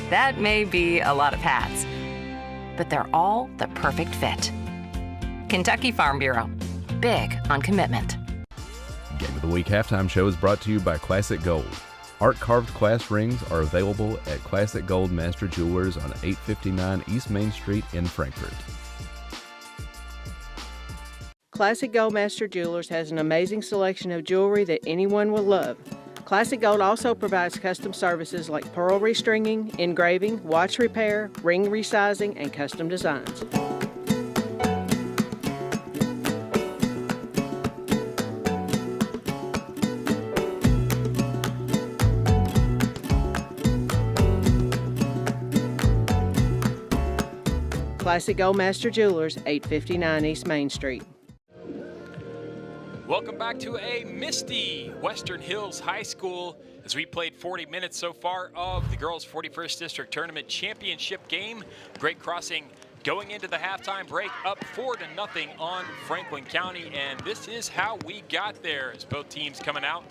That may be a lot of hats, but they're all the perfect fit. Kentucky Farm Bureau, big on commitment. Game of the Week halftime show is brought to you by Classic Gold. Art-carved class rings are available at Classic Gold Master Jewelers on 859 East Main Street in Frankfort. Classic Gold Master Jewelers has an amazing selection of jewelry that anyone will love. Classic Gold also provides custom services like pearl restringing, engraving, watch repair, ring resizing, and custom designs. Classic Gold Master Jewelers, 859 East Main Street. Welcome back to a misty Western Hills High School as we played 40 minutes so far of the girls' 41st District Tournament Championship game. Great Crossing going into the halftime break up 4-0 on Franklin County, and this is how we got there as both teams coming out.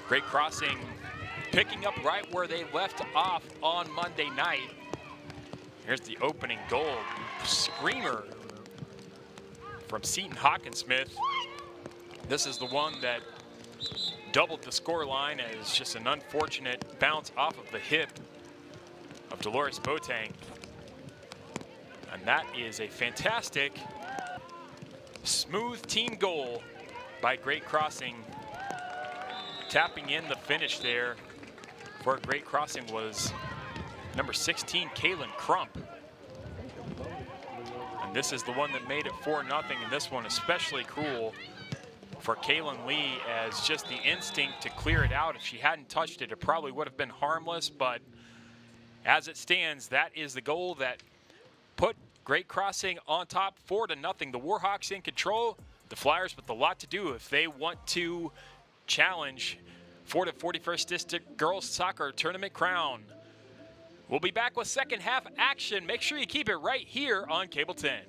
Great Crossing picking up right where they left off on Monday night. Here's the opening goal, screamer from Seton Hawkinsmith. This is the one that doubled the score line as just an unfortunate bounce off of the hip of Dolores Boateng. And that is a fantastic, smooth team goal by Great Crossing. Tapping in the finish there for Great Crossing was number 16, Kaylin Crump. And this is the one that made it 4-0, and this one especially cruel for Kaylin Lee as just the instinct to clear it out. If she hadn't touched it, it probably would have been harmless, but as it stands, that is the goal that put Great Crossing on top, 4-0. The Warhawks in control, the Flyers with a lot to do if they want to challenge for the 41st District Girls Soccer Tournament crown. We'll be back with second half action. Make sure you keep it right here on Cable 10.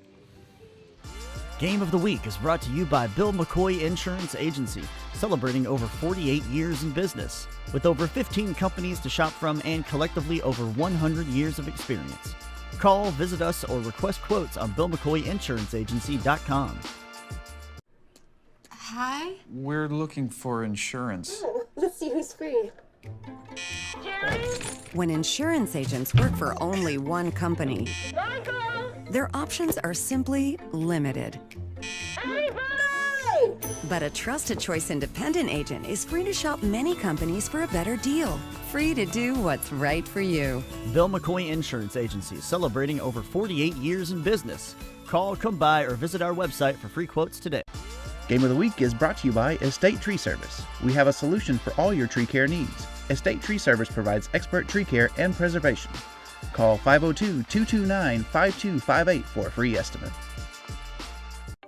Game of the Week is brought to you by Bill McCoy Insurance Agency, celebrating over 48 years in business. With over 15 companies to shop from and collectively over 100 years of experience. Call, visit us, or request quotes on BillMcCoyInsuranceAgency.com. Hi? We're looking for insurance. Oh, let's see who's free. Jerry? When insurance agents work for only one company, Michael! their options are simply limited. Everybody! But a Trusted Choice independent agent is free to shop many companies for a better deal. Free to do what's right for you. Bill McCoy Insurance Agency, celebrating over 48 years in business. Call, come by, or visit our website for free quotes today. Game of the Week is brought to you by Estate Tree Service. We have a solution for all your tree care needs. Estate Tree Service provides expert tree care and preservation. Call 502-229-5258 for a free estimate.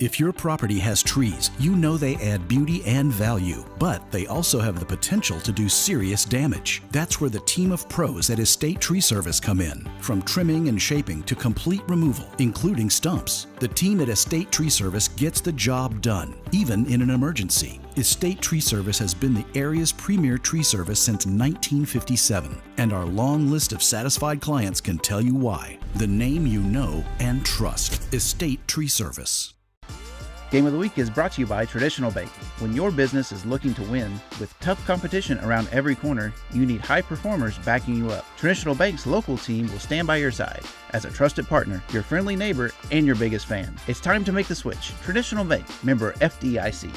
If your property has trees, you know they add beauty and value, but they also have the potential to do serious damage. That's where the team of pros at Estate Tree Service come in. From trimming and shaping to complete removal, including stumps, the team at Estate Tree Service gets the job done, even in an emergency. Estate Tree Service has been the area's premier tree service since 1957, and our long list of satisfied clients can tell you why. The name you know and trust, Estate Tree Service. Game of the Week is brought to you by Traditional Bank. When your business is looking to win, with tough competition around every corner, you need high performers backing you up. Traditional Bank's local team will stand by your side as a trusted partner, your friendly neighbor, and your biggest fan. It's time to make the switch. Traditional Bank, member FDIC.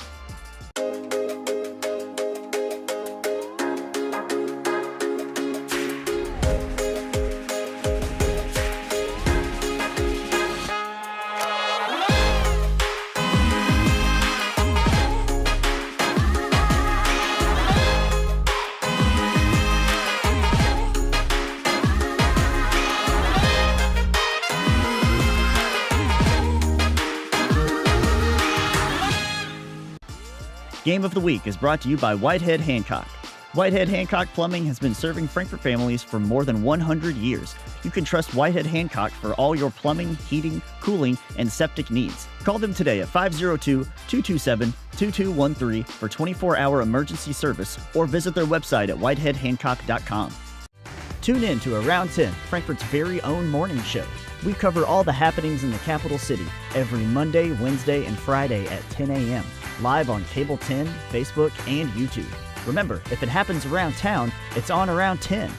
Game of the Week is brought to you by Whitehead Hancock. Whitehead Hancock Plumbing has been serving Frankfort families for more than 100 years. You can trust Whitehead Hancock for all your plumbing, heating, cooling, and septic needs. Call them today at 502-227-2213 for 24-hour emergency service or visit their website at whiteheadhancock.com. Tune in to Around 10, Frankfort's very own morning show. We cover all the happenings in the capital city every Monday, Wednesday, and Friday at 10 a.m. live on Cable 10, Facebook, and YouTube. Remember, if it happens around town, it's on Around 10.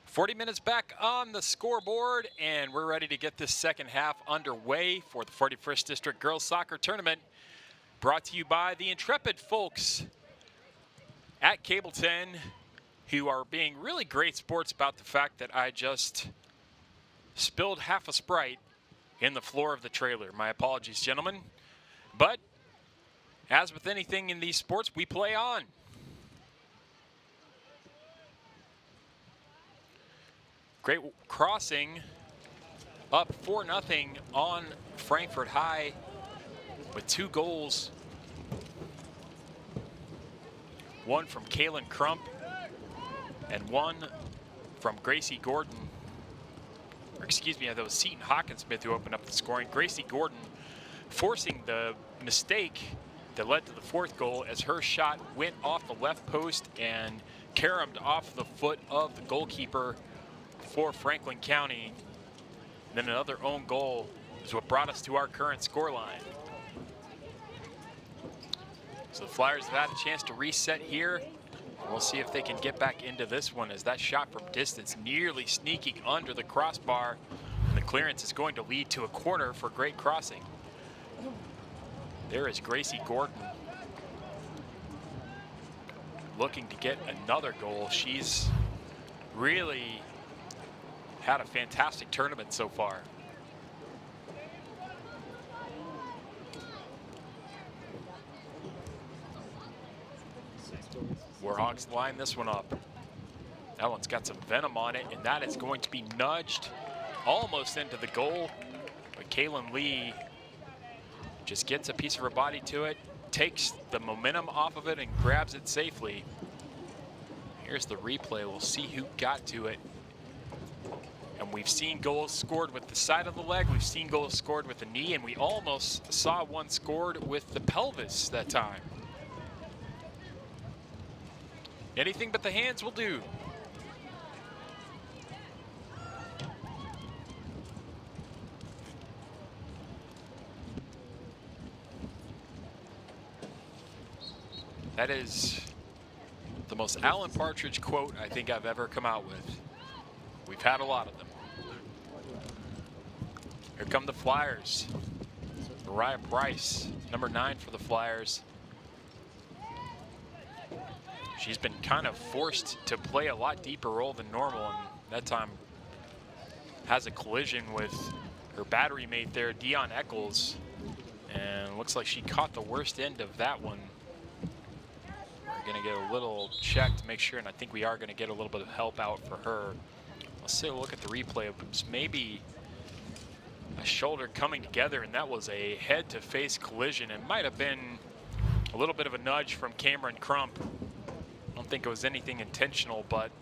"40 minutes back on the scoreboard, and we're ready to get this second half underway for the 41st District Girls Soccer Tournament, brought to you by the intrepid folks at Cable 10, who are being really great sports about the fact that I just spilled half a Sprite in the floor of the trailer. My apologies, gentlemen. But as with anything in these sports, we play on. Great crossing, up 4-0 on Frankfort High with 2 goals. One from Kaylin Crump and one from Gracie Gordon. Or excuse me, that was Seton Hawkinsmith who opened up the scoring. Gracie Gordon forcing the mistake that led to the 4th goal as her shot went off the left post and caromed off the foot of the goalkeeper for Franklin County. And then another own goal is what brought us to our current scoreline. So the Flyers have had a chance to reset here. We'll see if they can get back into this one, as that shot from distance nearly sneaking under the crossbar. And the clearance is going to lead to a corner for Great Crossing. There is Gracie Gordon looking to get another goal. She's really had a fantastic tournament so far. Warhawks line this one up. That one's got some venom on it, and that is going to be nudged almost into the goal. But Kaylin Lee just gets a piece of her body to it, takes the momentum off of it, and grabs it safely. Here's the replay. We'll see who got to it. And we've seen goals scored with the side of the leg. We've seen goals scored with the knee, and we almost saw one scored with the pelvis that time. Anything but the hands will do. That is the most Alan Partridge quote I think I've ever come out with. We've had a lot of them. Here come the Flyers. Mariah Price, number 9 for the Flyers. She's been kind of forced to play a lot deeper role than normal, and that time has a collision with her battery mate there, Dion Eccles, and looks like she caught the worst end of that one. We're gonna get a little check to make sure, and I think we are gonna get a little bit of help out for her. Let's take a look at the replay. It was maybe a shoulder coming together, and that was a head-to-face collision. It might have been a little bit of a nudge from Cameron Crump. I don't think it was anything intentional, but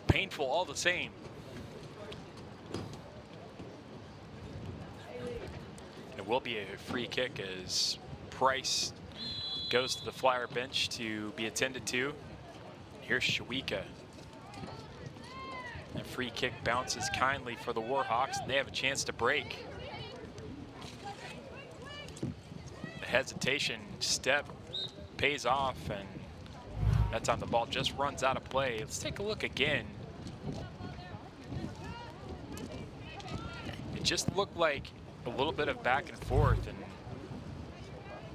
painful all the same. It will be a free kick as Price goes to the Flyer bench to be attended to. Here's Shawika. The free kick bounces kindly for the Warhawks, and they have a chance to break. The hesitation step pays off, and that time the ball just runs out of play. Let's take a look again. It just looked like a little bit of back and forth, and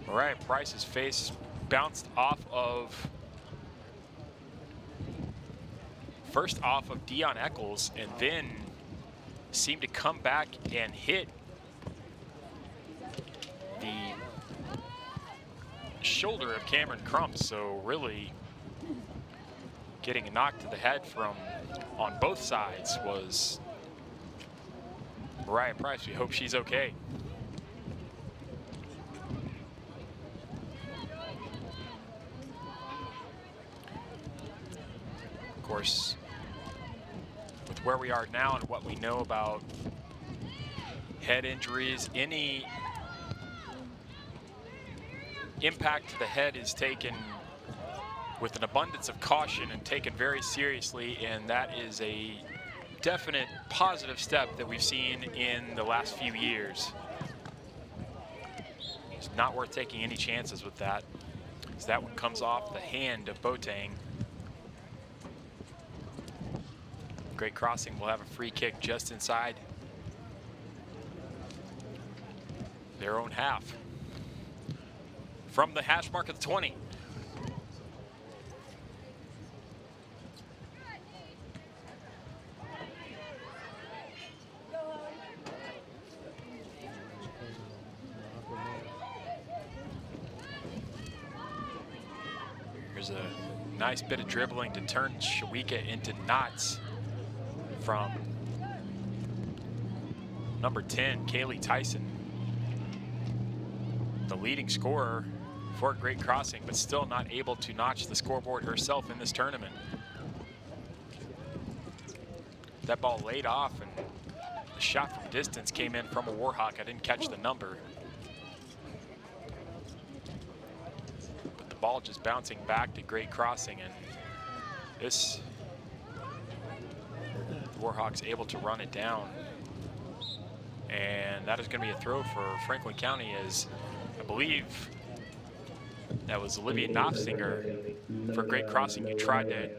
Mariah Price's face bounced off of, first off of Dion Eccles, and then seemed to come back and hit the shoulder of Cameron Crump. So really getting a knock to the head from on both sides was Mariah Price. We hope she's okay. Of course, with where we are now and what we know about head injuries, any impact to the head is taken with an abundance of caution and taken very seriously, and that is a definite positive step that we've seen in the last few years. It's not worth taking any chances with that, as that one comes off the hand of Boateng. Great Crossing will have a free kick just inside their own half from the hash mark of the 20. Here's a nice bit of dribbling to turn Shawika into knots from number 10, Kaylee Tyson, the leading scorer for Great Crossing, but still not able to notch the scoreboard herself in this tournament. That ball laid off, and the shot from distance came in from a Warhawk. I didn't catch the number. But the ball just bouncing back to Great Crossing, and this Warhawks able to run it down. And that is going to be a throw for Franklin County, as I believe That was Olivia Knopfsinger for Great Crossing, who tried to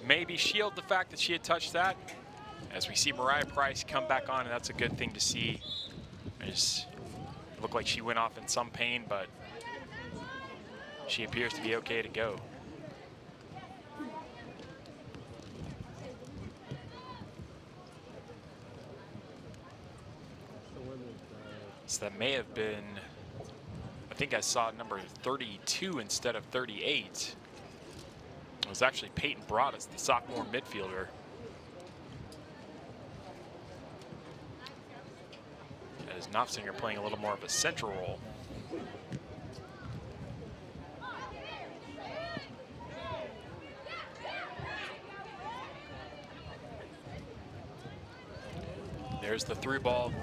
maybe shield the fact that she had touched that. As we see Mariah Price come back on, and that's a good thing to see. It looked like she went off in some pain, but she appears to be okay to go. So that may have been, I think I saw number 32 instead of 38. It was actually Peyton Broadus, the sophomore midfielder. As Knopfsinger playing a little more of a central role. There's the through ball.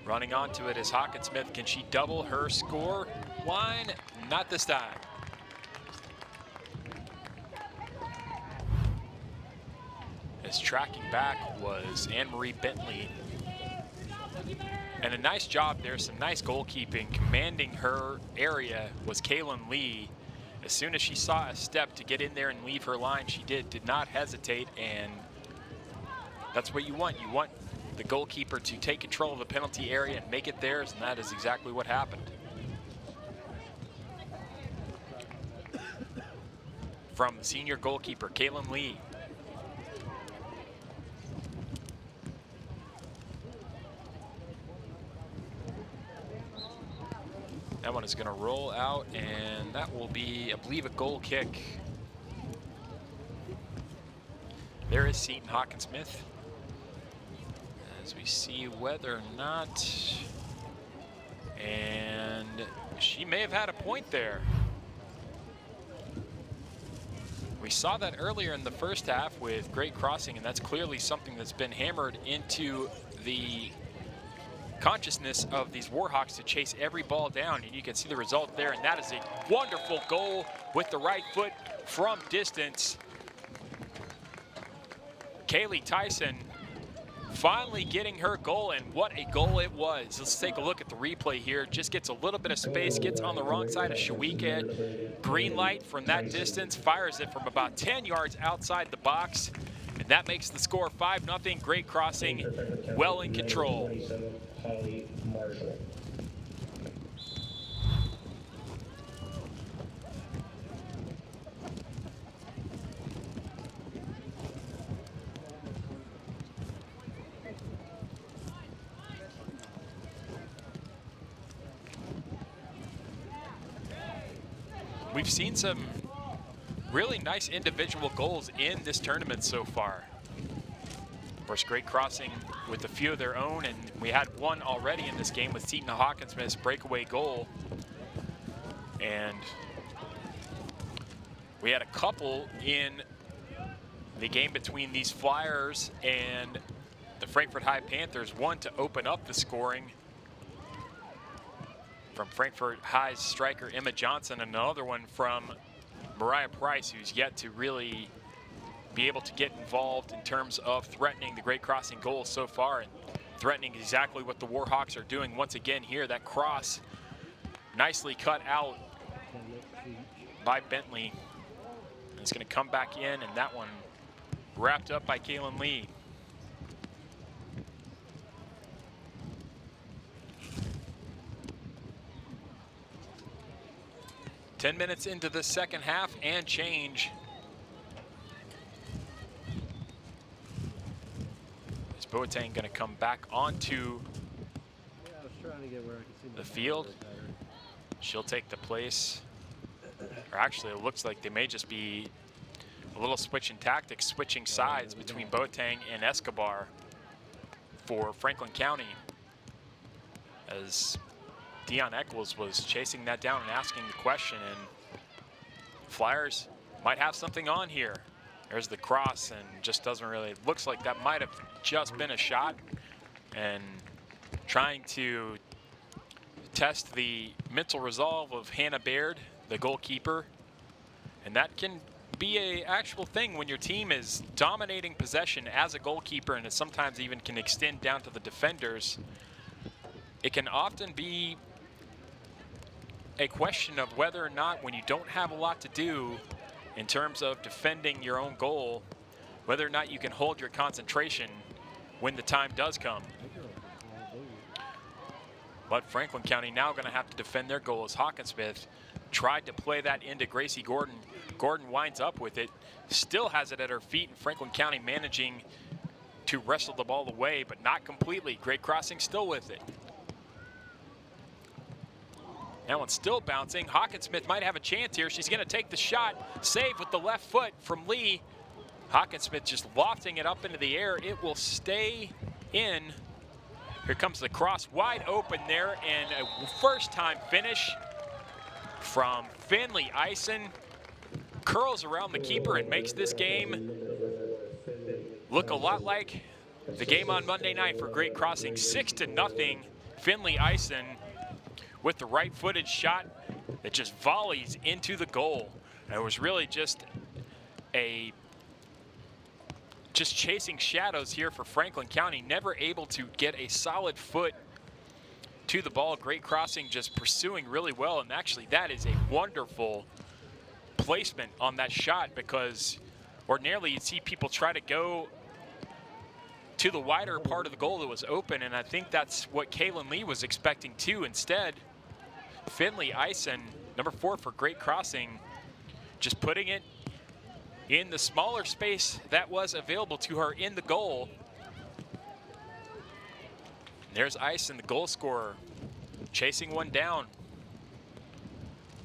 Running onto it is Hawkinsmith. Can she double her score line? Not this time. As tracking back was Anne-Marie Bentley. And a nice job there, some nice goalkeeping. Commanding her area was Kaylin Lee. As soon as she saw a step to get in there and leave her line, she did not hesitate, and that's what you want. You want the goalkeeper to take control of the penalty area and make it theirs, and that is exactly what happened. From the senior goalkeeper, Kaylin Lee. That one is going to roll out, and that will be, I believe, a goal kick. There is Seton Hawkinsmith. As we see whether or not, and she may have had a point there. We saw that earlier in the first half with Great Crossing, and that's clearly something that's been hammered into the consciousness of these Warhawks to chase every ball down, and you can see the result there, and that is a wonderful goal with the right foot from distance. Kaylee Tyson finally getting her goal, and what a goal it was. Let's take a look at the replay here. Just gets a little bit of space, gets on the wrong side of Shawika. Green light from that distance, fires it from about 10 yards outside the box, and that makes the score 5-0. Great Crossing well in control. We've seen some really nice individual goals in this tournament so far. Of course, Great Crossing with a few of their own, and we had one already in this game with Seton Hawkinsmith's breakaway goal. And we had a couple in the game between these Flyers and the Frankfurt High Panthers, one to open up the scoring from Frankfurt High's striker Emma Johnson, and another one from Mariah Price, who's yet to really be able to get involved in terms of threatening the Great Crossing goal so far, and threatening exactly what the Warhawks are doing once again here. That cross nicely cut out by Bentley. It's going to come back in, and that one wrapped up by Kaylin Lee. Ten minutes into the second half and change. Is Boateng going to come back onto the field? She'll take the place. Or actually, it looks like they may just be a little switch in tactics, switching sides between Boateng and Escobar for Franklin County, as Dion Eccles was chasing that down and asking the question, and Flyers might have something on here. There's the cross, and just doesn't really, looks like that might have just been a shot, and trying to test the mental resolve of Hannah Baird, the goalkeeper. And that can be an actual thing when your team is dominating possession as a goalkeeper, and it sometimes even can extend down to the defenders. It can often be a question of whether or not, when you don't have a lot to do in terms of defending your own goal, whether or not you can hold your concentration when the time does come. But Franklin County now going to have to defend their goal as Hawkinsmith tried to play that into Gracie Gordon. Gordon winds up with it, still has it at her feet, and Franklin County managing to wrestle the ball away, but not completely. Great Crossing still with it. That one's still bouncing. Hawkinsmith might have a chance here. She's going to take the shot. Save with the left foot from Lee. Hawkinsmith just lofting it up into the air. It will stay in. Here comes the cross, wide open there, and a first-time finish from Finley Eisen. Curls around the keeper and makes this game look a lot like the game on Monday night for Great Crossing. 6-0. Finley Eisen with the right-footed shot that just volleys into the goal. And it was really just chasing shadows here for Franklin County, never able to get a solid foot to the ball. Great Crossing just pursuing really well, and actually that is a wonderful placement on that shot, because ordinarily you'd see people try to go to the wider part of the goal that was open, and I think that's what Kaylin Lee was expecting too. Instead, Finley Eisen, number 4 for Great Crossing, just putting it in the smaller space that was available to her in the goal. There's Eisen, the goal scorer, chasing one down.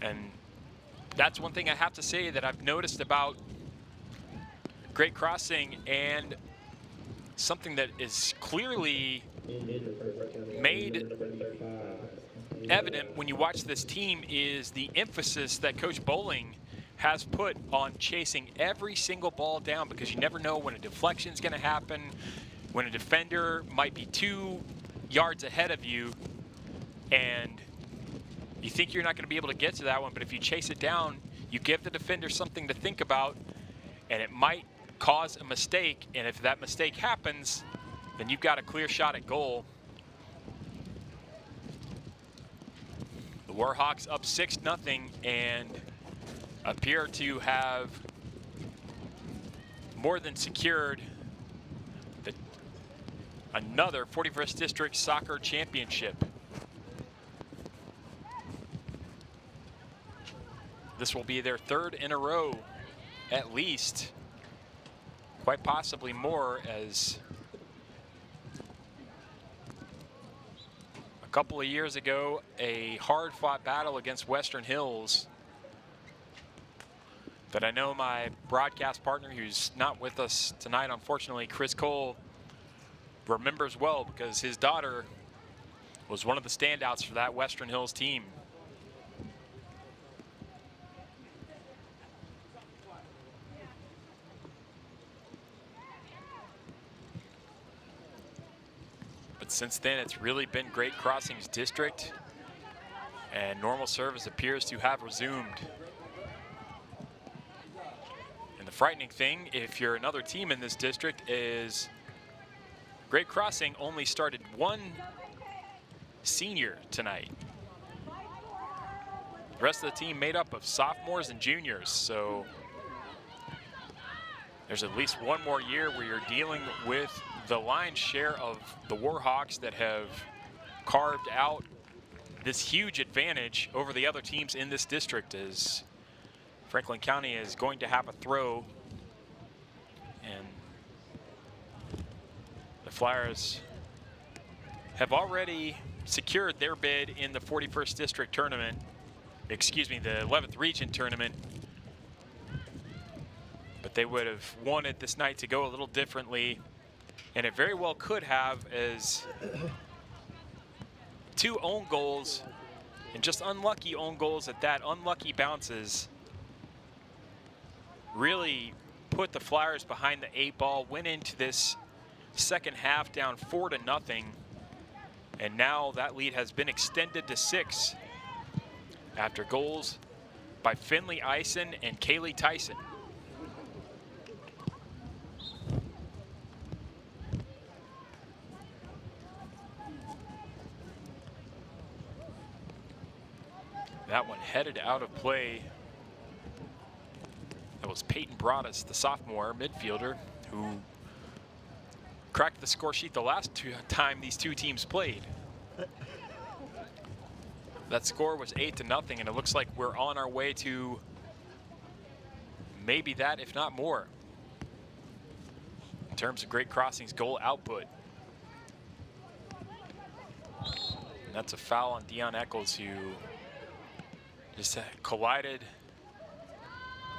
And that's one thing I have to say that I've noticed about Great Crossing, and something that is clearly made evident when you watch this team is the emphasis that Coach Bowling has put on chasing every single ball down, because you never know when a deflection is going to happen, when a defender might be 2 yards ahead of you and you think you're not going to be able to get to that one, but if you chase it down, you give the defender something to think about, and it might cause a mistake, and if that mistake happens, then you've got a clear shot at goal. The Warhawks up 6-0 and appear to have more than secured another 41st District Soccer Championship. This will be their 3rd in a row, at least, quite possibly more, as a couple of years ago, a hard-fought battle against Western Hills that I know my broadcast partner, who's not with us tonight, unfortunately, Chris Cole, remembers well, because his daughter was one of the standouts for that Western Hills team. But since then, it's really been Great Crossing's district, and normal service appears to have resumed. And the frightening thing, if you're another team in this district, is Great Crossing only started 1 senior tonight. The rest of the team made up of sophomores and juniors, so there's at least 1 more year where you're dealing with the lion's share of the Warhawks that have carved out this huge advantage over the other teams in this district, as Franklin County is going to have a throw, and the Flyers have already secured their bid in the 41st District tournament, excuse me, the 11th Region tournament. But they would have wanted this night to go a little differently, and it very well could have, as 2 own goals, and just unlucky own goals at that, unlucky bounces, really put the Flyers behind the 8 ball, went into this second half down 4-0, and now that lead has been extended to 6 after goals by Finley Eisen and Kaylee Tyson. That one headed out of play. That was Peyton Broadus, the sophomore midfielder, who cracked the score sheet the last time these two teams played. That score was 8-0, and it looks like we're on our way to maybe that, if not more, in terms of Great Crossing's goal output. And that's a foul on Dion Eccles, who just collided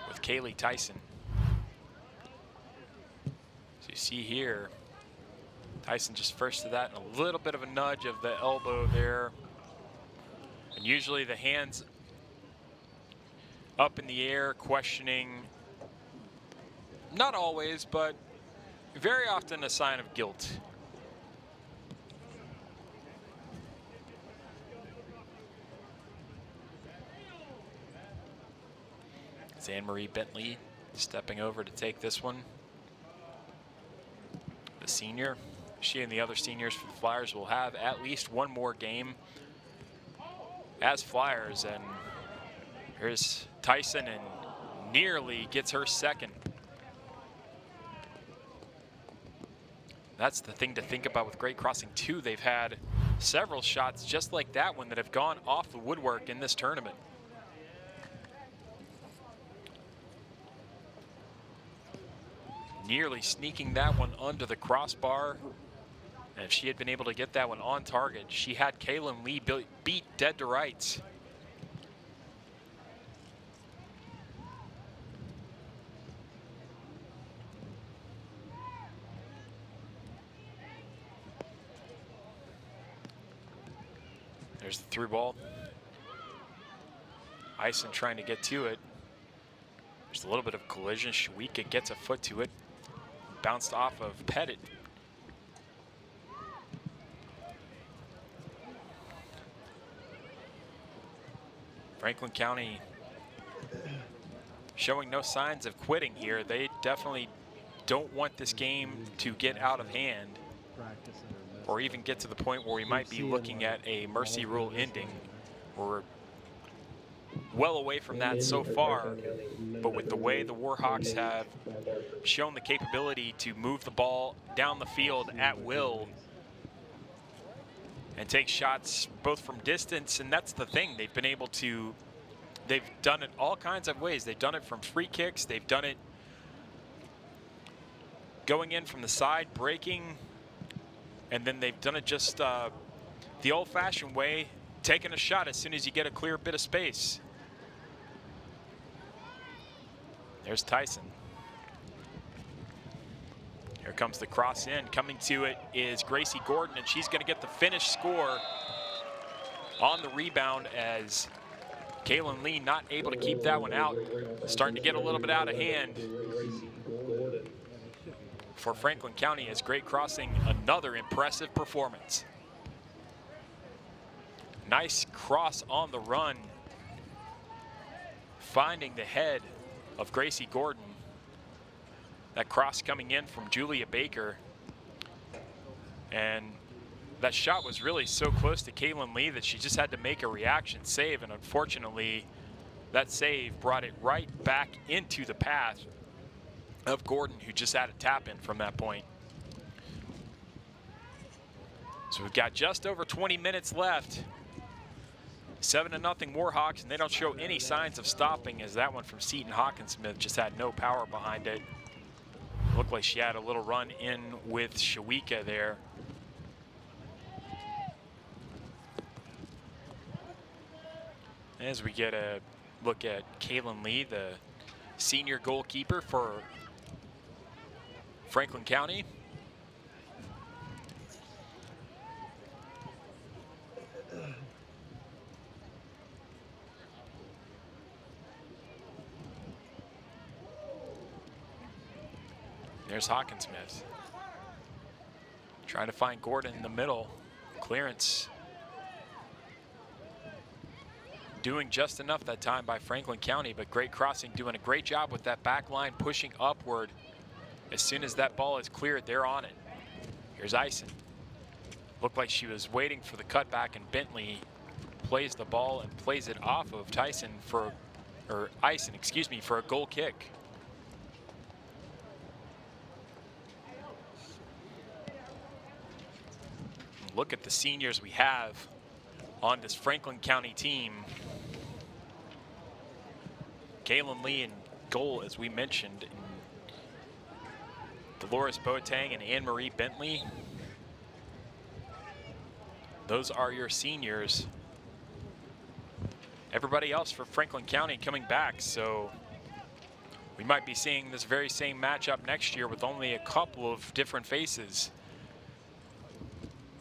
with Kaylee Tyson. So you see here, Tyson just first to that, and a little bit of a nudge of the elbow there. And usually the hands up in the air, questioning, not always, but very often a sign of guilt. It's Anne-Marie Bentley stepping over to take this one. The senior. She and the other seniors for the Flyers will have at least one more game as Flyers, and here's Tyson, and nearly gets her second. That's the thing to think about with Great Crossing too. They've had several shots just like that one that have gone off the woodwork in this tournament. Nearly sneaking that one under the crossbar. And if she had been able to get that one on target, she had Kaylin Lee beat dead to rights. There's the through ball. Ison trying to get to it. There's a little bit of collision. Shawika gets a foot to it. Bounced off of Pettit. Franklin County showing no signs of quitting here. They definitely don't want this game to get out of hand or even get to the point where we might be looking at a mercy rule ending. We're well away from that so far, but with the way the Warhawks have shown the capability to move the ball down the field at will and take shots both from distance, and that's the thing. They've been able to, they've done it all kinds of ways. They've done it from free kicks. They've done it going in from the side, breaking, and then they've done it just the old-fashioned way, taking a shot as soon as you get a clear bit of space. There's Tyson. Here comes the cross in. Coming to it is Gracie Gordon, and she's going to get the finished score on the rebound as Kaylin Lee not able to keep that one out. Starting to get a little bit out of hand for Franklin County as Great Crossing, another impressive performance. Nice cross on the run, finding the head of Gracie Gordon. That cross coming in from Julia Baker. And that shot was really so close to Kaylin Lee that she just had to make a reaction save, and unfortunately that save brought it right back into the path of Gordon, who just had a tap in from that point. So we've got just over 20 minutes left. 7-0 Warhawks, and they don't show any signs of stopping, as that one from Seton Hawkinsmith just had no power behind it. Looked like she had a little run in with Shawika there. As we get a look at Kaylin Lee, the senior goalkeeper for Franklin County. There's Hawkinsmith. Trying to find Gordon in the middle. Clearance. Doing just enough that time by Franklin County, but Great Crossing doing a great job with that back line, pushing upward. As soon as that ball is cleared, they're on it. Here's Ison. Looked like she was waiting for the cutback, and Bentley plays the ball and plays it off of Ison, for a goal kick. Look at the seniors we have on this Franklin County team. Kaylin Lee in goal, as we mentioned, and Dolores Boateng and Anne-Marie Bentley. Those are your seniors. Everybody else for Franklin County coming back, so we might be seeing this very same matchup next year with only a couple of different faces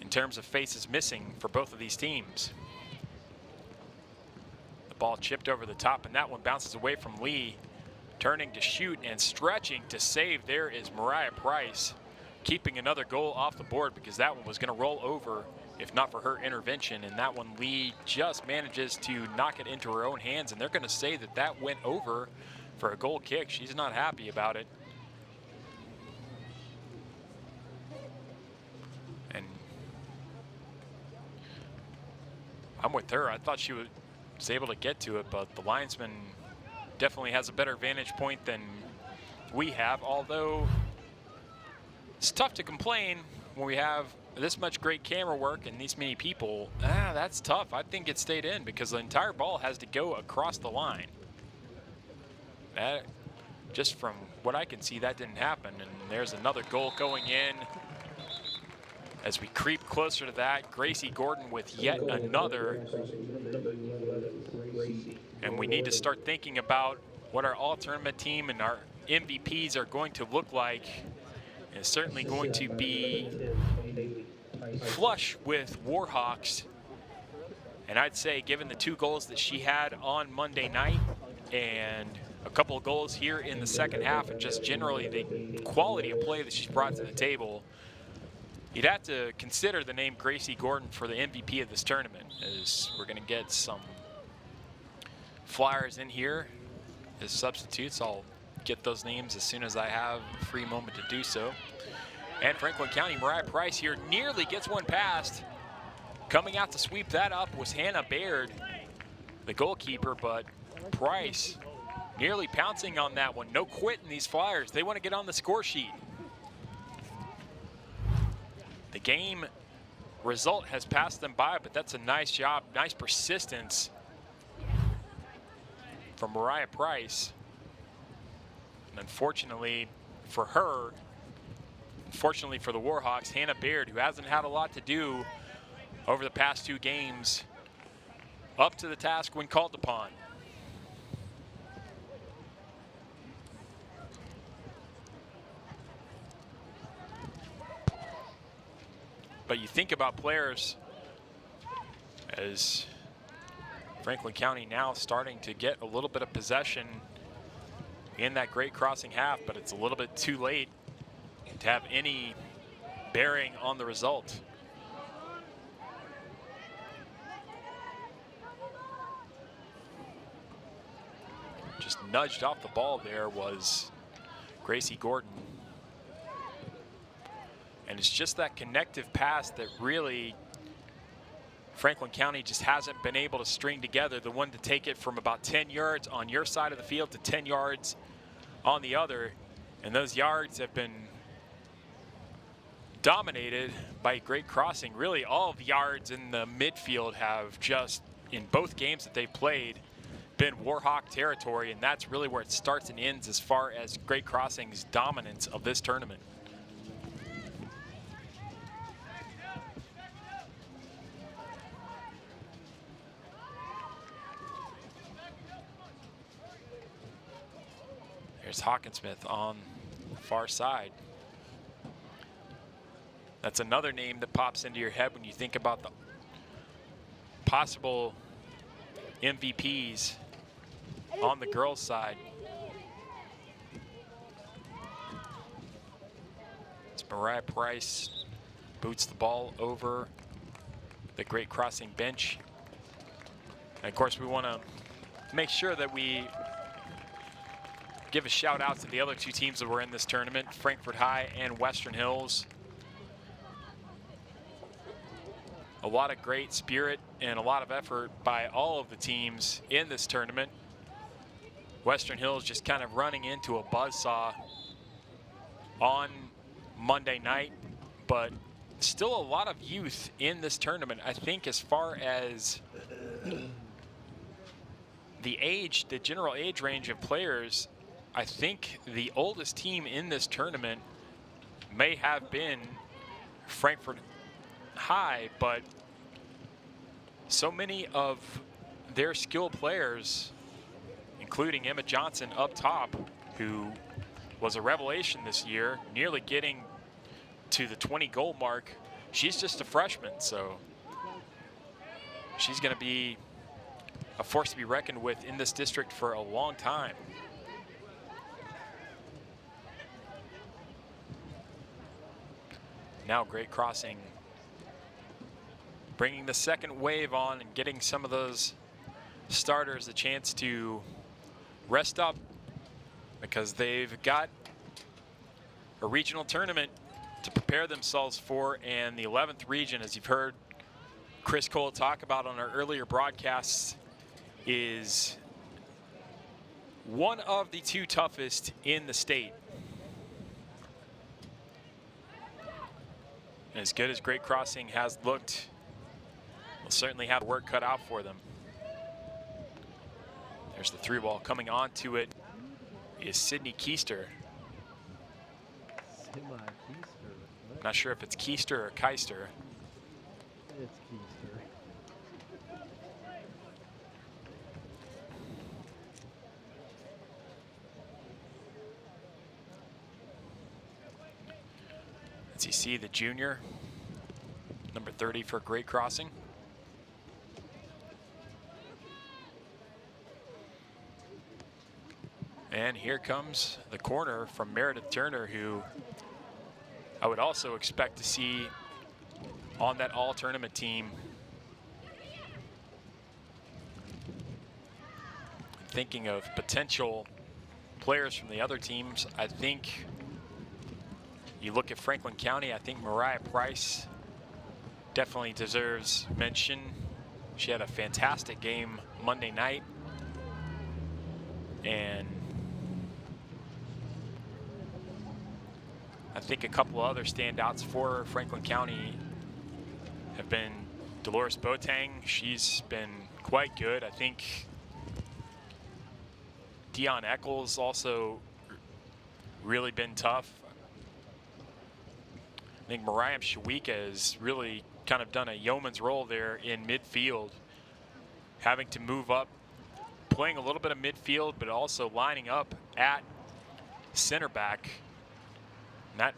in terms of faces missing for both of these teams. The ball chipped over the top, and that one bounces away from Lee. Turning to shoot and stretching to save. There is Mariah Price, keeping another goal off the board, because that one was going to roll over if not for her intervention. And that one, Lee just manages to knock it into her own hands, and they're going to say that that went over for a goal kick. She's not happy about it. And I'm with her. I thought she was able to get to it, but the linesman definitely has a better vantage point than we have, although it's tough to complain when we have this much great camera work and these many people. That's tough. I think it stayed in because the entire ball has to go across the line. That, just from what I can see, that didn't happen. And there's another goal going in. As we creep closer to that, Gracie Gordon with yet another. And we need to start thinking about what our all-tournament team and our MVPs are going to look like. It's certainly going to be flush with Warhawks. And I'd say, given the 2 goals that she had on Monday night and a couple of goals here in the second half, and just generally the quality of play that she's brought to the table, you'd have to consider the name Gracie Gordon for the MVP of this tournament, as we're going to get some flyers in here as substitutes. I'll get those names as soon as I have a free moment to do so. And Franklin County, Mariah Price here nearly gets one past. Coming out to sweep that up was Hannah Baird, the goalkeeper, but Price nearly pouncing on that one. No quit in these Flyers. They want to get on the score sheet. The game result has passed them by, but that's a nice job, nice persistence from Mariah Price. And unfortunately for her, unfortunately for the Warhawks, Hannah Baird, who hasn't had a lot to do over the past 2 games, up to the task when called upon. But you think about players, as Franklin County now starting to get a little bit of possession in that great crossing half, but it's a little bit too late to have any bearing on the result. Just nudged off the ball there was Gracie Gordon. And it's just that connective pass that really Franklin County just hasn't been able to string together, the one to take it from about 10 yards on your side of the field to 10 yards on the other. And those yards have been dominated by great crossing. Really, all of the yards in the midfield have just, in both games that they've played, been Warhawk territory, and that's really where it starts and ends as far as Great Crossing's dominance of this tournament. There's Hawkinsmith on the far side. That's another name that pops into your head when you think about the possible MVPs on the girls' side. It's Mariah Price, boots the ball over the Great Crossing bench. And of course, we want to make sure that we give a shout out to the other 2 teams that were in this tournament, Frankfort High and Western Hills. a lot of great spirit and a lot of effort by all of the teams in this tournament. Western Hills just kind of running into a buzzsaw on Monday night, but still a lot of youth in this tournament. I think as far as the general age range of players, I think the oldest team in this tournament may have been Frankfort High, but so many of their skilled players, including Emma Johnson up top, who was a revelation this year, nearly getting to the 20-goal mark. She's just a freshman, so she's going to be a force to be reckoned with in this district for a long time. Now Great Crossing bringing the second wave on and getting some of those starters a chance to rest up, because they've got a regional tournament to prepare themselves for, and the 11th region, as you've heard Chris Cole talk about on our earlier broadcasts, is one of the 2 toughest in the state. And as good as Great Crossing has looked, will certainly have work cut out for them. There's the 3-ball coming onto it is Sydney Keister. Not sure if it's Keister or Keister. It's Keister. As you see, the junior, number 30 for Great Crossing. And here comes the corner from Meredith Turner, who I would also expect to see on that all-tournament team. Thinking of potential players from the other teams, I think you look at Franklin County, I think Mariah Price definitely deserves mention. She had a fantastic game Monday night. And I think a couple of other standouts for Franklin County have been Dolores Boateng. She's been quite good. I think Dion Eccles also really been tough. I think Mariam Shawika has really kind of done a yeoman's role there in midfield, having to move up, playing a little bit of midfield, but also lining up at center back. And that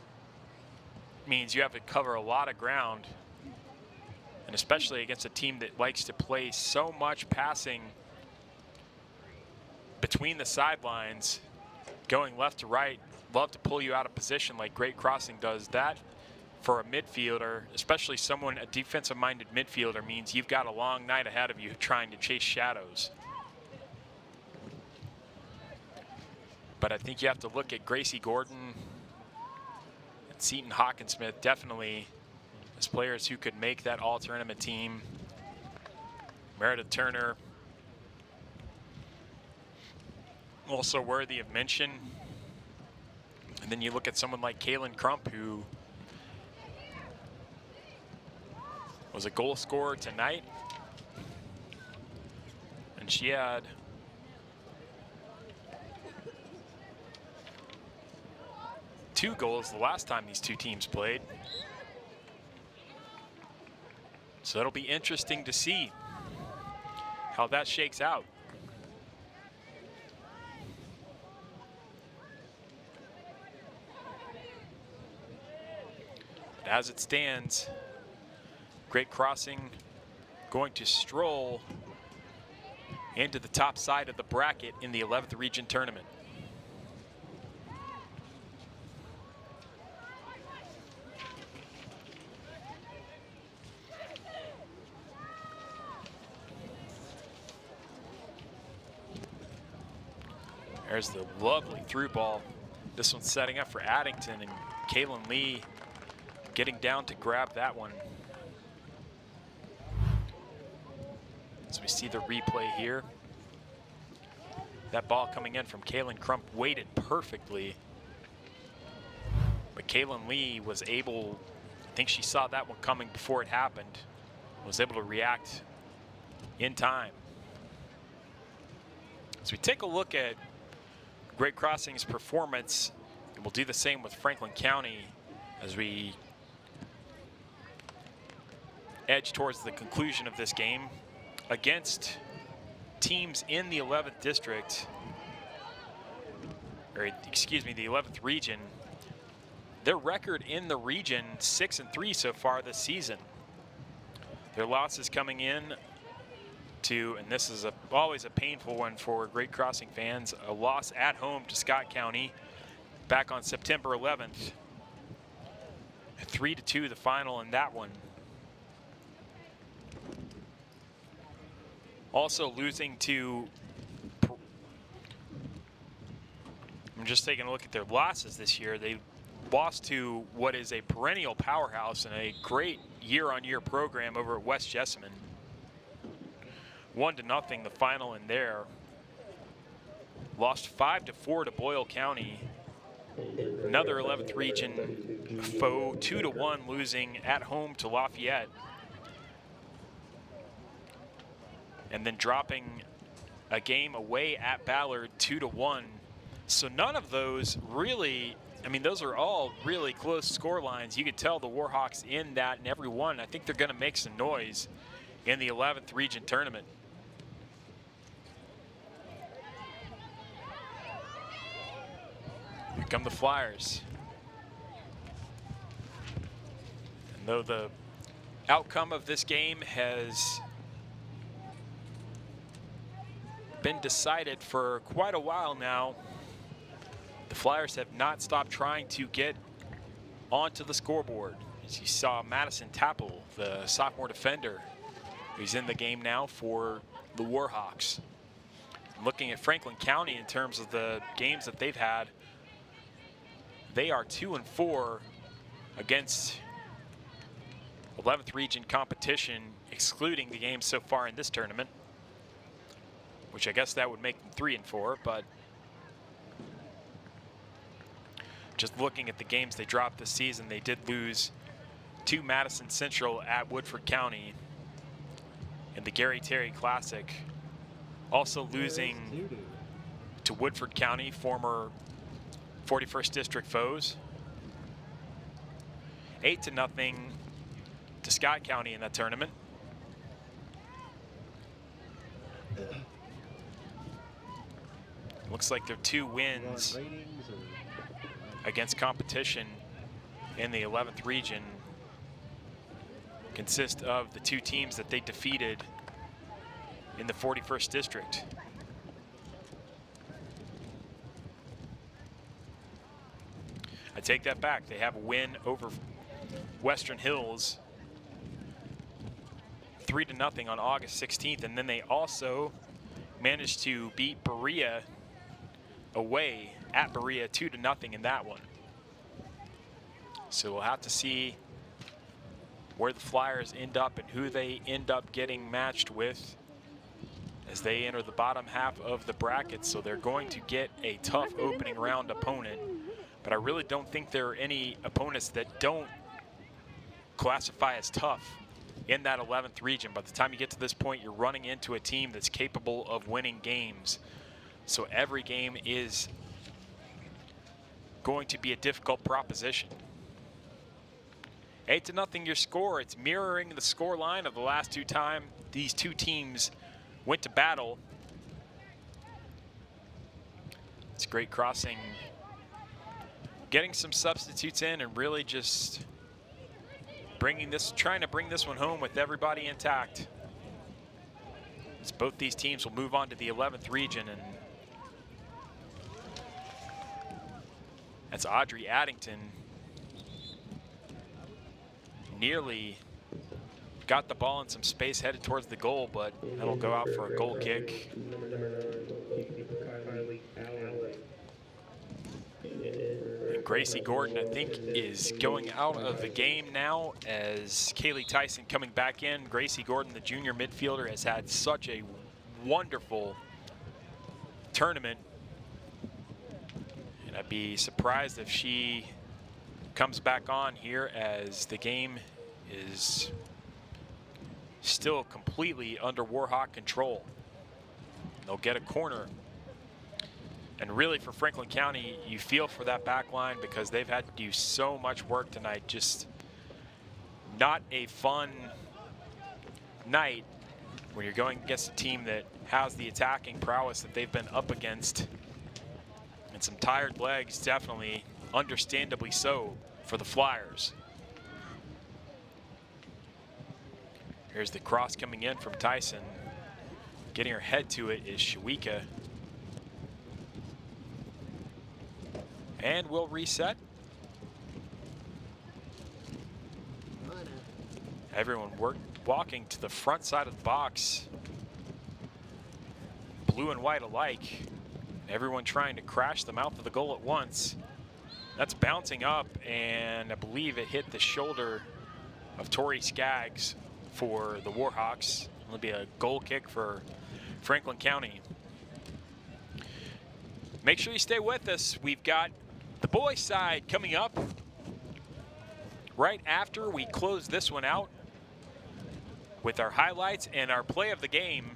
means you have to cover a lot of ground, and especially against a team that likes to play so much passing between the sidelines, going left to right, love to pull you out of position like Great Crossing does. That, for a midfielder, especially someone, a defensive-minded midfielder, means you've got a long night ahead of you trying to chase shadows. But I think you have to look at Gracie Gordon and Seton Hawkinsmith definitely as players who could make that all-tournament team. Meredith Turner, also worthy of mention. And then you look at someone like Kaylin Crump, who was a goal scorer tonight. And she had two goals the last time these two teams played. So it'll be interesting to see how that shakes out. But as it stands, Great Crossing going to stroll into the top side of the bracket in the 11th region tournament. There's the lovely through ball. This one's setting up for Addington, and Kaylin Lee getting down to grab that one. We see the replay here. That ball coming in from Kaylin Crump weighted perfectly. But Kaylin Lee was able, I think she saw that one coming before it happened, was able to react in time. As we take a look at Great Crossing's performance, and we'll do the same with Franklin County as we edge towards the conclusion of this game against teams in the 11th district, or excuse me, the 11th region. Their record in the region, 6-3 so far this season. Their losses coming in to, and this is always a painful one for Great Crossing fans, a loss at home to Scott County back on September 11th. 3-2 the final in that one. Also losing to, I'm just taking a look at their losses this year. They lost to what is a perennial powerhouse and a great year-on-year program over at West Jessamine. 1-0 the final in there. Lost 5-4 to Boyle County. Another 11th region foe, 2-1 losing at home to Lafayette. And then dropping a game away at Ballard, 2-1. So none of those really, I mean, those are all really close score lines. You could tell the Warhawks in that, and every one, I think they're going to make some noise in the 11th region tournament. Here come the Flyers. And though the outcome of this game has been decided for quite a while now, the Flyers have not stopped trying to get onto the scoreboard. As you saw Madison Tapple, the sophomore defender, who's in the game now for the Warhawks. Looking at Franklin County in terms of the games that they've had, they are 2-4 against 11th region competition, excluding the games so far in this tournament, which I guess that would make them 3-4, but just looking at the games they dropped this season, they did lose to Madison Central at Woodford County in the Gary Terry Classic. Also losing to Woodford County, former 41st District foes. 8-0 to Scott County in that tournament. Looks like their 2 wins against competition in the 11th region consist of the 2 teams that they defeated in the 41st District. I take that back. They have a win over Western Hills, 3-0 on August 16th, and then they also managed to beat Berea away at Berea 2-0 in that one. So we'll have to see where the Flyers end up and who they end up getting matched with as they enter the bottom half of the bracket. So they're going to get a tough opening round opponent, but I really don't think there are any opponents that don't classify as tough in that 11th region. By the time you get to this point, you're running into a team that's capable of winning games. So every game is going to be a difficult proposition. 8-0 your score. It's mirroring the score line of the last 2 times these 2 teams went to battle. It's Great Crossing getting some substitutes in and really just trying to bring this one home with everybody intact. As both these teams will move on to the 11th region, and that's Audrey Addington. Nearly got the ball in some space, headed towards the goal, but that'll go out for a goal kick. And Gracie Gordon, I think, is going out of the game now as Kaylee Tyson coming back in. Gracie Gordon, the junior midfielder, has had such a wonderful tournament. And I'd be surprised if she comes back on here as the game is still completely under Warhawk control. They'll get a corner. And really for Franklin County, you feel for that back line because they've had to do so much work tonight. Just not a fun night when you're going against a team that has the attacking prowess that they've been up against. And some tired legs, definitely, understandably so, for the Flyers. Here's the cross coming in from Tyson. Getting her head to it is Shawika. And we'll reset. Everyone walking to the front side of the box. Blue and white alike. Everyone trying to crash the mouth of the goal at once. That's bouncing up, and I believe it hit the shoulder of Tori Skaggs for the Warhawks. It'll be a goal kick for Franklin County. Make sure you stay with us. We've got the boys' side coming up right after we close this one out with our highlights and our play of the game.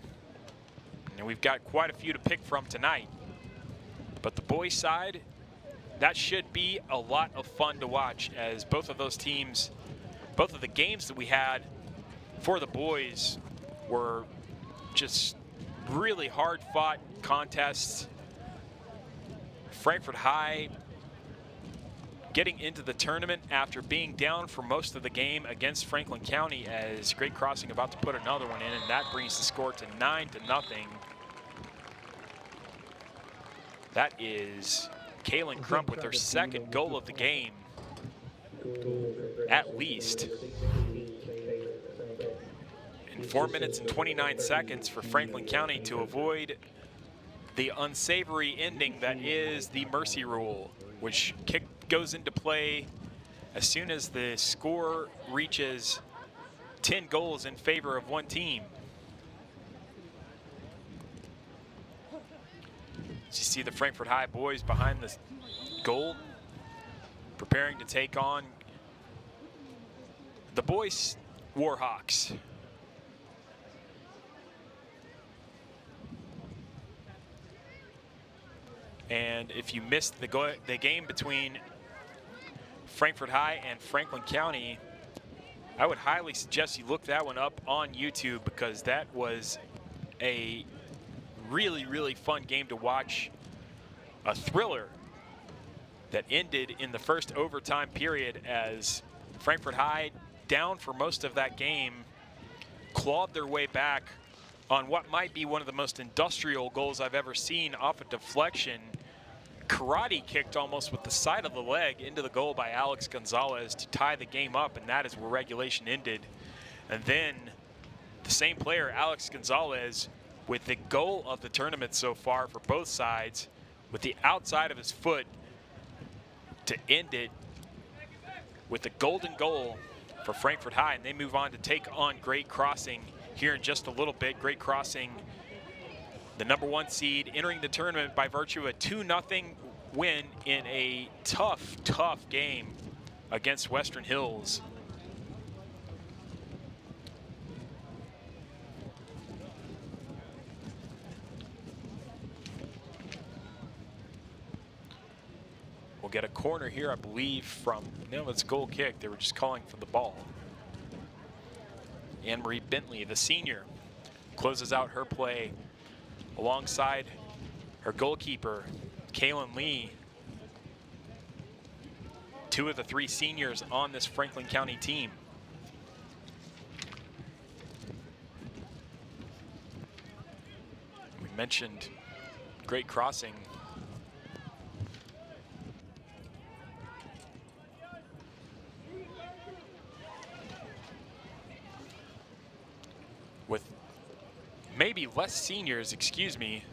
And we've got quite a few to pick from tonight. But the boys' side, that should be a lot of fun to watch, as both of those teams, both of the games that we had for the boys were just really hard-fought contests. Frankfort High getting into the tournament after being down for most of the game against Franklin County, as Great Crossing about to put another one in, and that brings the score to 9-0. That is Kaylin Crump with her second goal of the game, at least. In 4 minutes and 29 seconds for Franklin County to avoid the unsavory ending that is the mercy rule, which goes into play as soon as the score reaches 10 goals in favor of one team. As you see the Frankfort High boys behind the goal, preparing to take on the boys Warhawks. And if you missed the game between Frankfort High and Franklin County, I would highly suggest you look that one up on YouTube, because that was a really, really fun game to watch. A thriller that ended in the first overtime period, as Frankfort High, down for most of that game, clawed their way back on what might be one of the most industrial goals I've ever seen off a deflection. Karate kicked almost with the side of the leg into the goal by Alex Gonzalez to tie the game up, and that is where regulation ended. And then the same player, Alex Gonzalez, with the goal of the tournament so far for both sides, with the outside of his foot to end it with the golden goal for Frankfort High, and they move on to take on Great Crossing here in just a little bit. Great Crossing, the #1 seed, entering the tournament by virtue of a 2-0 win in a tough, tough game against Western Hills. We'll get a corner here, I believe, from, no, it's a goal kick. They were just calling for the ball. Anne-Marie Bentley, the senior, closes out her play alongside her goalkeeper, Kaylin Lee. 2 of the 3 seniors on this Franklin County team. We mentioned Great Crossing. With maybe less seniors, excuse me.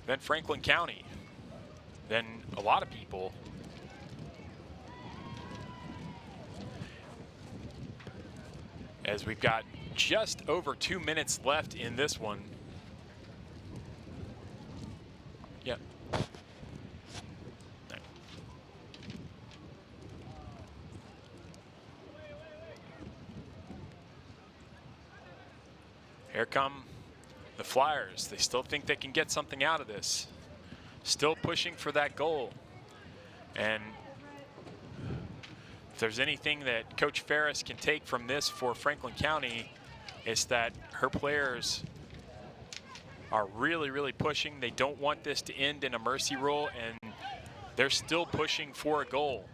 then Franklin County, then a lot of people. As we've got just over 2 minutes left in this one. Yep. Here come the Flyers. They still think they can get something out of this. Still pushing for that goal. And if there's anything that Coach Ferris can take from this for Franklin County, it's that her players are really, really pushing. They don't want this to end in a mercy rule, and they're still pushing for a goal.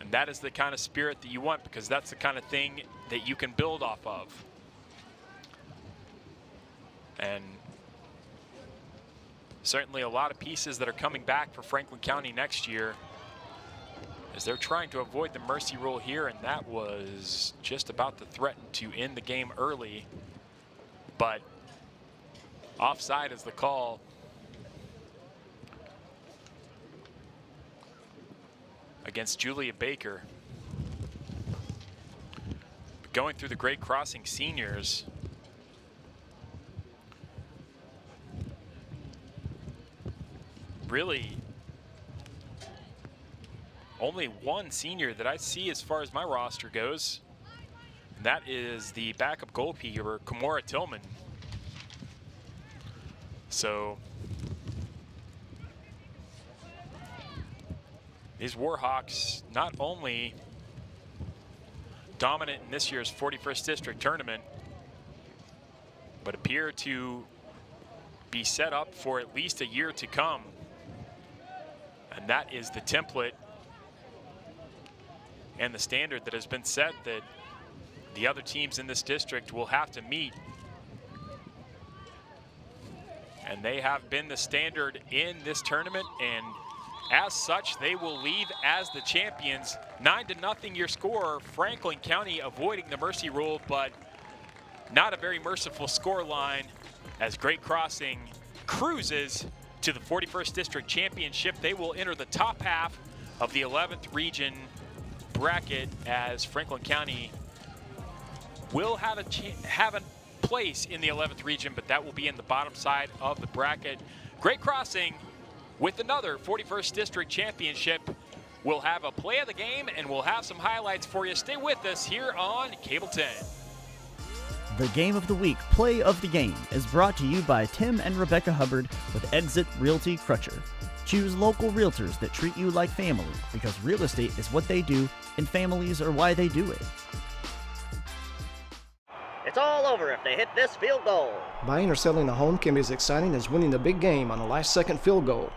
And that is the kind of spirit that you want, because that's the kind of thing that you can build off of. And certainly a lot of pieces that are coming back for Franklin County next year, as they're trying to avoid the mercy rule here, and that was just about to threaten to end the game early. But offside is the call. Against Julia Baker. Going through the Great Crossing seniors, really only one senior that I see as far as my roster goes, and that is the backup goalkeeper, Kimora Tillman. So these Warhawks not only dominant in this year's 41st District Tournament, but appear to be set up for at least a year to come. And that is the template and the standard that has been set that the other teams in this district will have to meet. And they have been the standard in this tournament, and as such, they will leave as the champions. 9-0 your score. Franklin County avoiding the mercy rule, but not a very merciful score line as Great Crossing cruises to the 41st District Championship. They will enter the top half of the 11th region bracket, as Franklin County will have a place in the 11th region, but that will be in the bottom side of the bracket. Great Crossing with another 41st District Championship. We'll have a play of the game, and we'll have some highlights for you. Stay with us here on Cable 10. The Game of the Week, Play of the Game, is brought to you by Tim and Rebecca Hubbard with Exit Realty Crutcher. Choose local realtors that treat you like family, because real estate is what they do, and families are why they do it. It's all over if they hit this field goal. Buying or selling a home can be as exciting as winning the big game on a last-second field goal.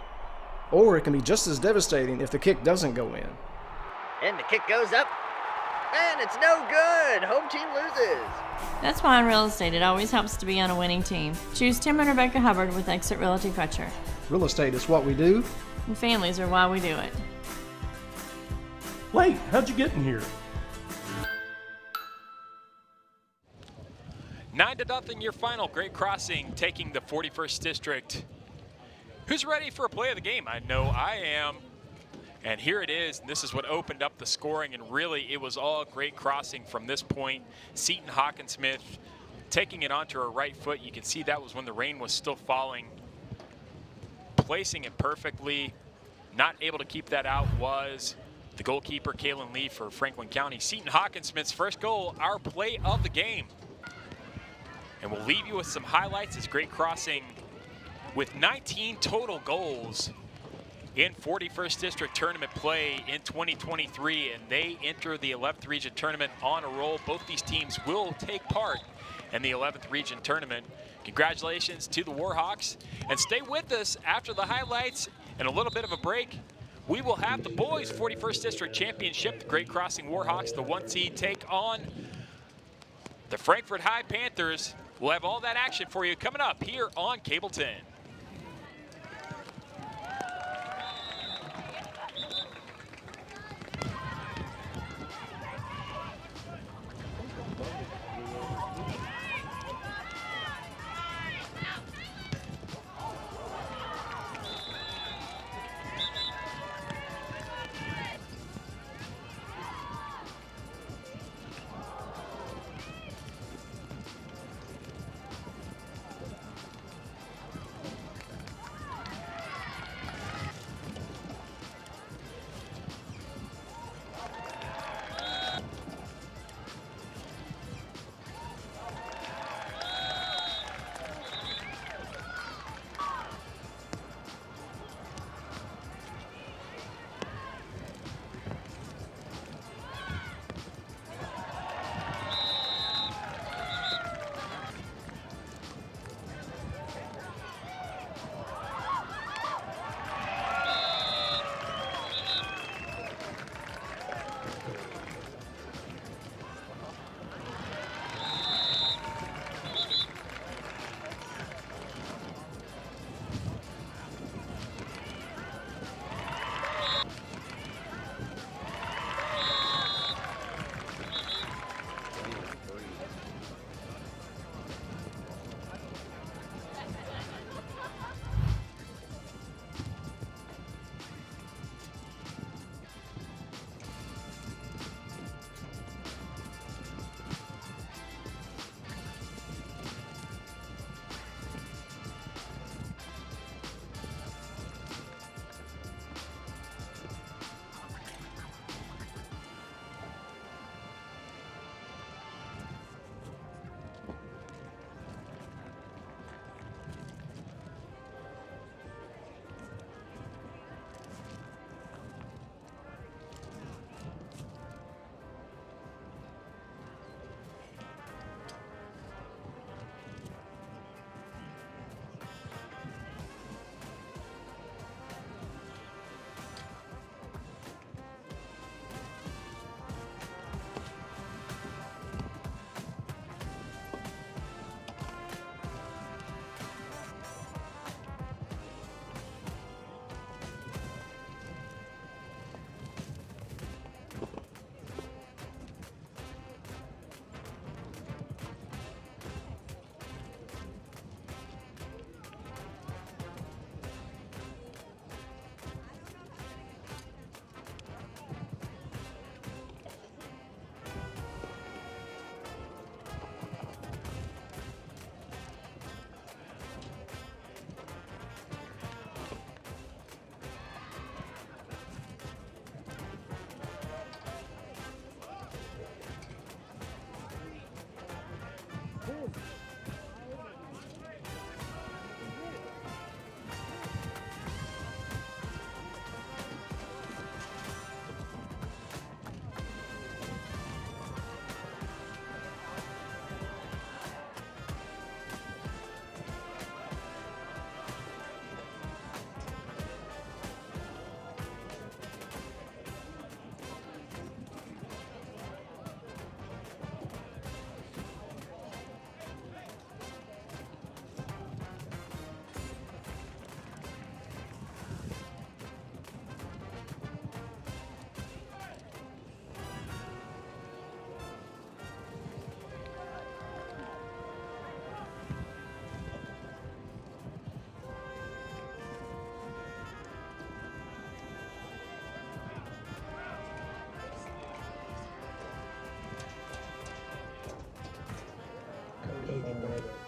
Or it can be just as devastating if the kick doesn't go in. And the kick goes up, and it's no good. Home team loses. That's why in real estate it always helps to be on a winning team. Choose Tim and Rebecca Hubbard with Exit Realty Crutcher. Real estate is what we do. And families are why we do it. Wait, how'd you get in here? 9-0 your final. Great Crossing taking the 41st District. Who's ready for a play of the game? I know I am. And here it is. And this is what opened up the scoring. And really, it was all Great Crossing from this point. Seton Hawkinsmith taking it onto her right foot. You can see that was when the rain was still falling. Placing it perfectly. Not able to keep that out was the goalkeeper, Kaylin Lee, for Franklin County. Seton Hawkinsmith's first goal, our play of the game. And we'll leave you with some highlights as Great Crossing, with 19 total goals in 41st District Tournament play in 2023, and they enter the 11th Region Tournament on a roll. Both these teams will take part in the 11th Region Tournament. Congratulations to the Warhawks, and stay with us after the highlights and a little bit of a break. We will have the boys 41st District Championship. The Great Crossing Warhawks, the 1 seed, take on the Frankfort High Panthers. We'll have all that action for you coming up here on Cable 10.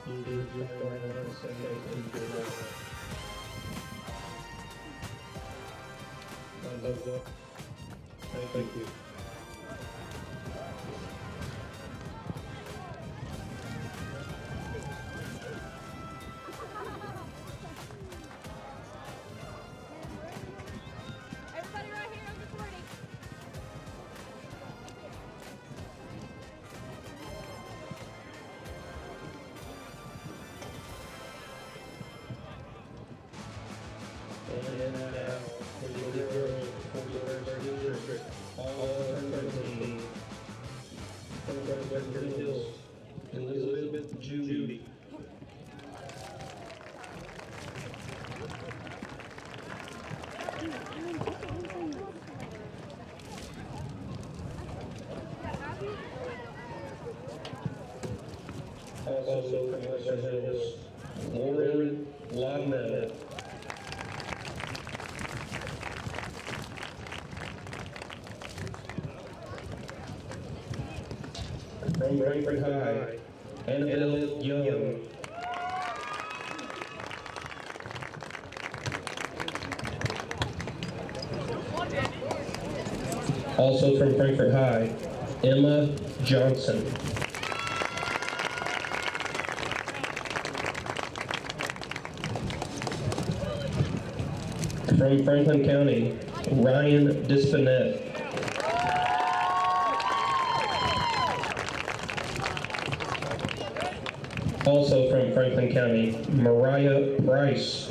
Thank you. Everybody right here on the 40. And now for the girls from the Western District, all 13, from Western Hills, Elizabeth Judy. Also from Western Hills, Lauren Lodman. From Frankfurt High, Annabelle Young. Also from Frankfurt High, Emma Johnson. From Franklin County, Ryan Dispinette. Also from Franklin County, Mariah Price.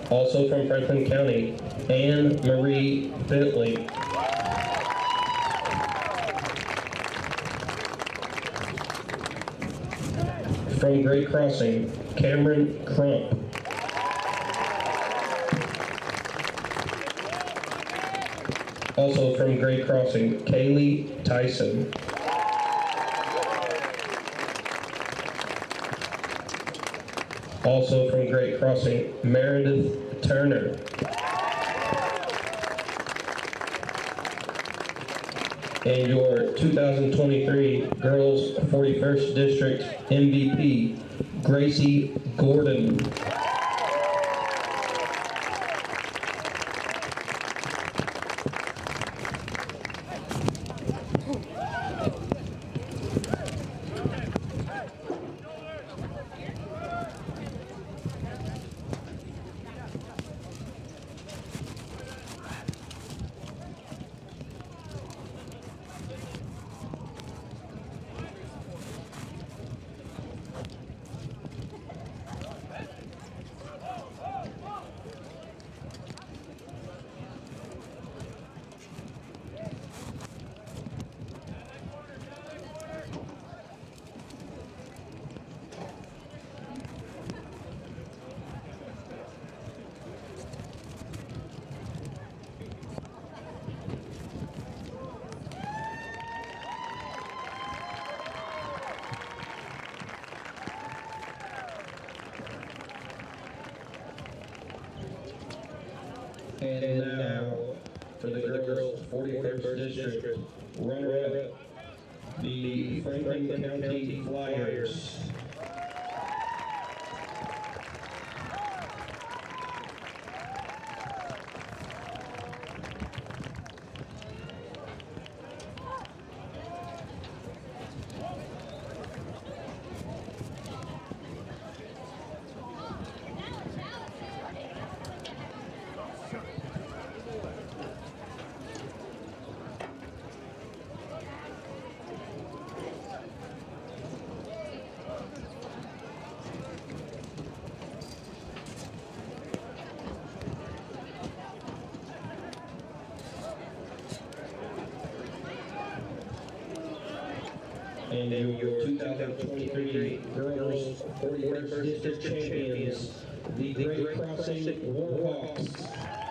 Also from Franklin County, Anne Marie Bentley. From Great Crossing, Cameron Crump. Also from Great Crossing, Kaylee Tyson. Also from Great Crossing, Meredith Turner. And your 2023 Girls 41st District MVP, Gracie Gordon. And now, for the girls' 41st District, runner-up, the Franklin County Flyers. And then your 2023 Girls 41st District Champions, the Great Crossing Warhawks.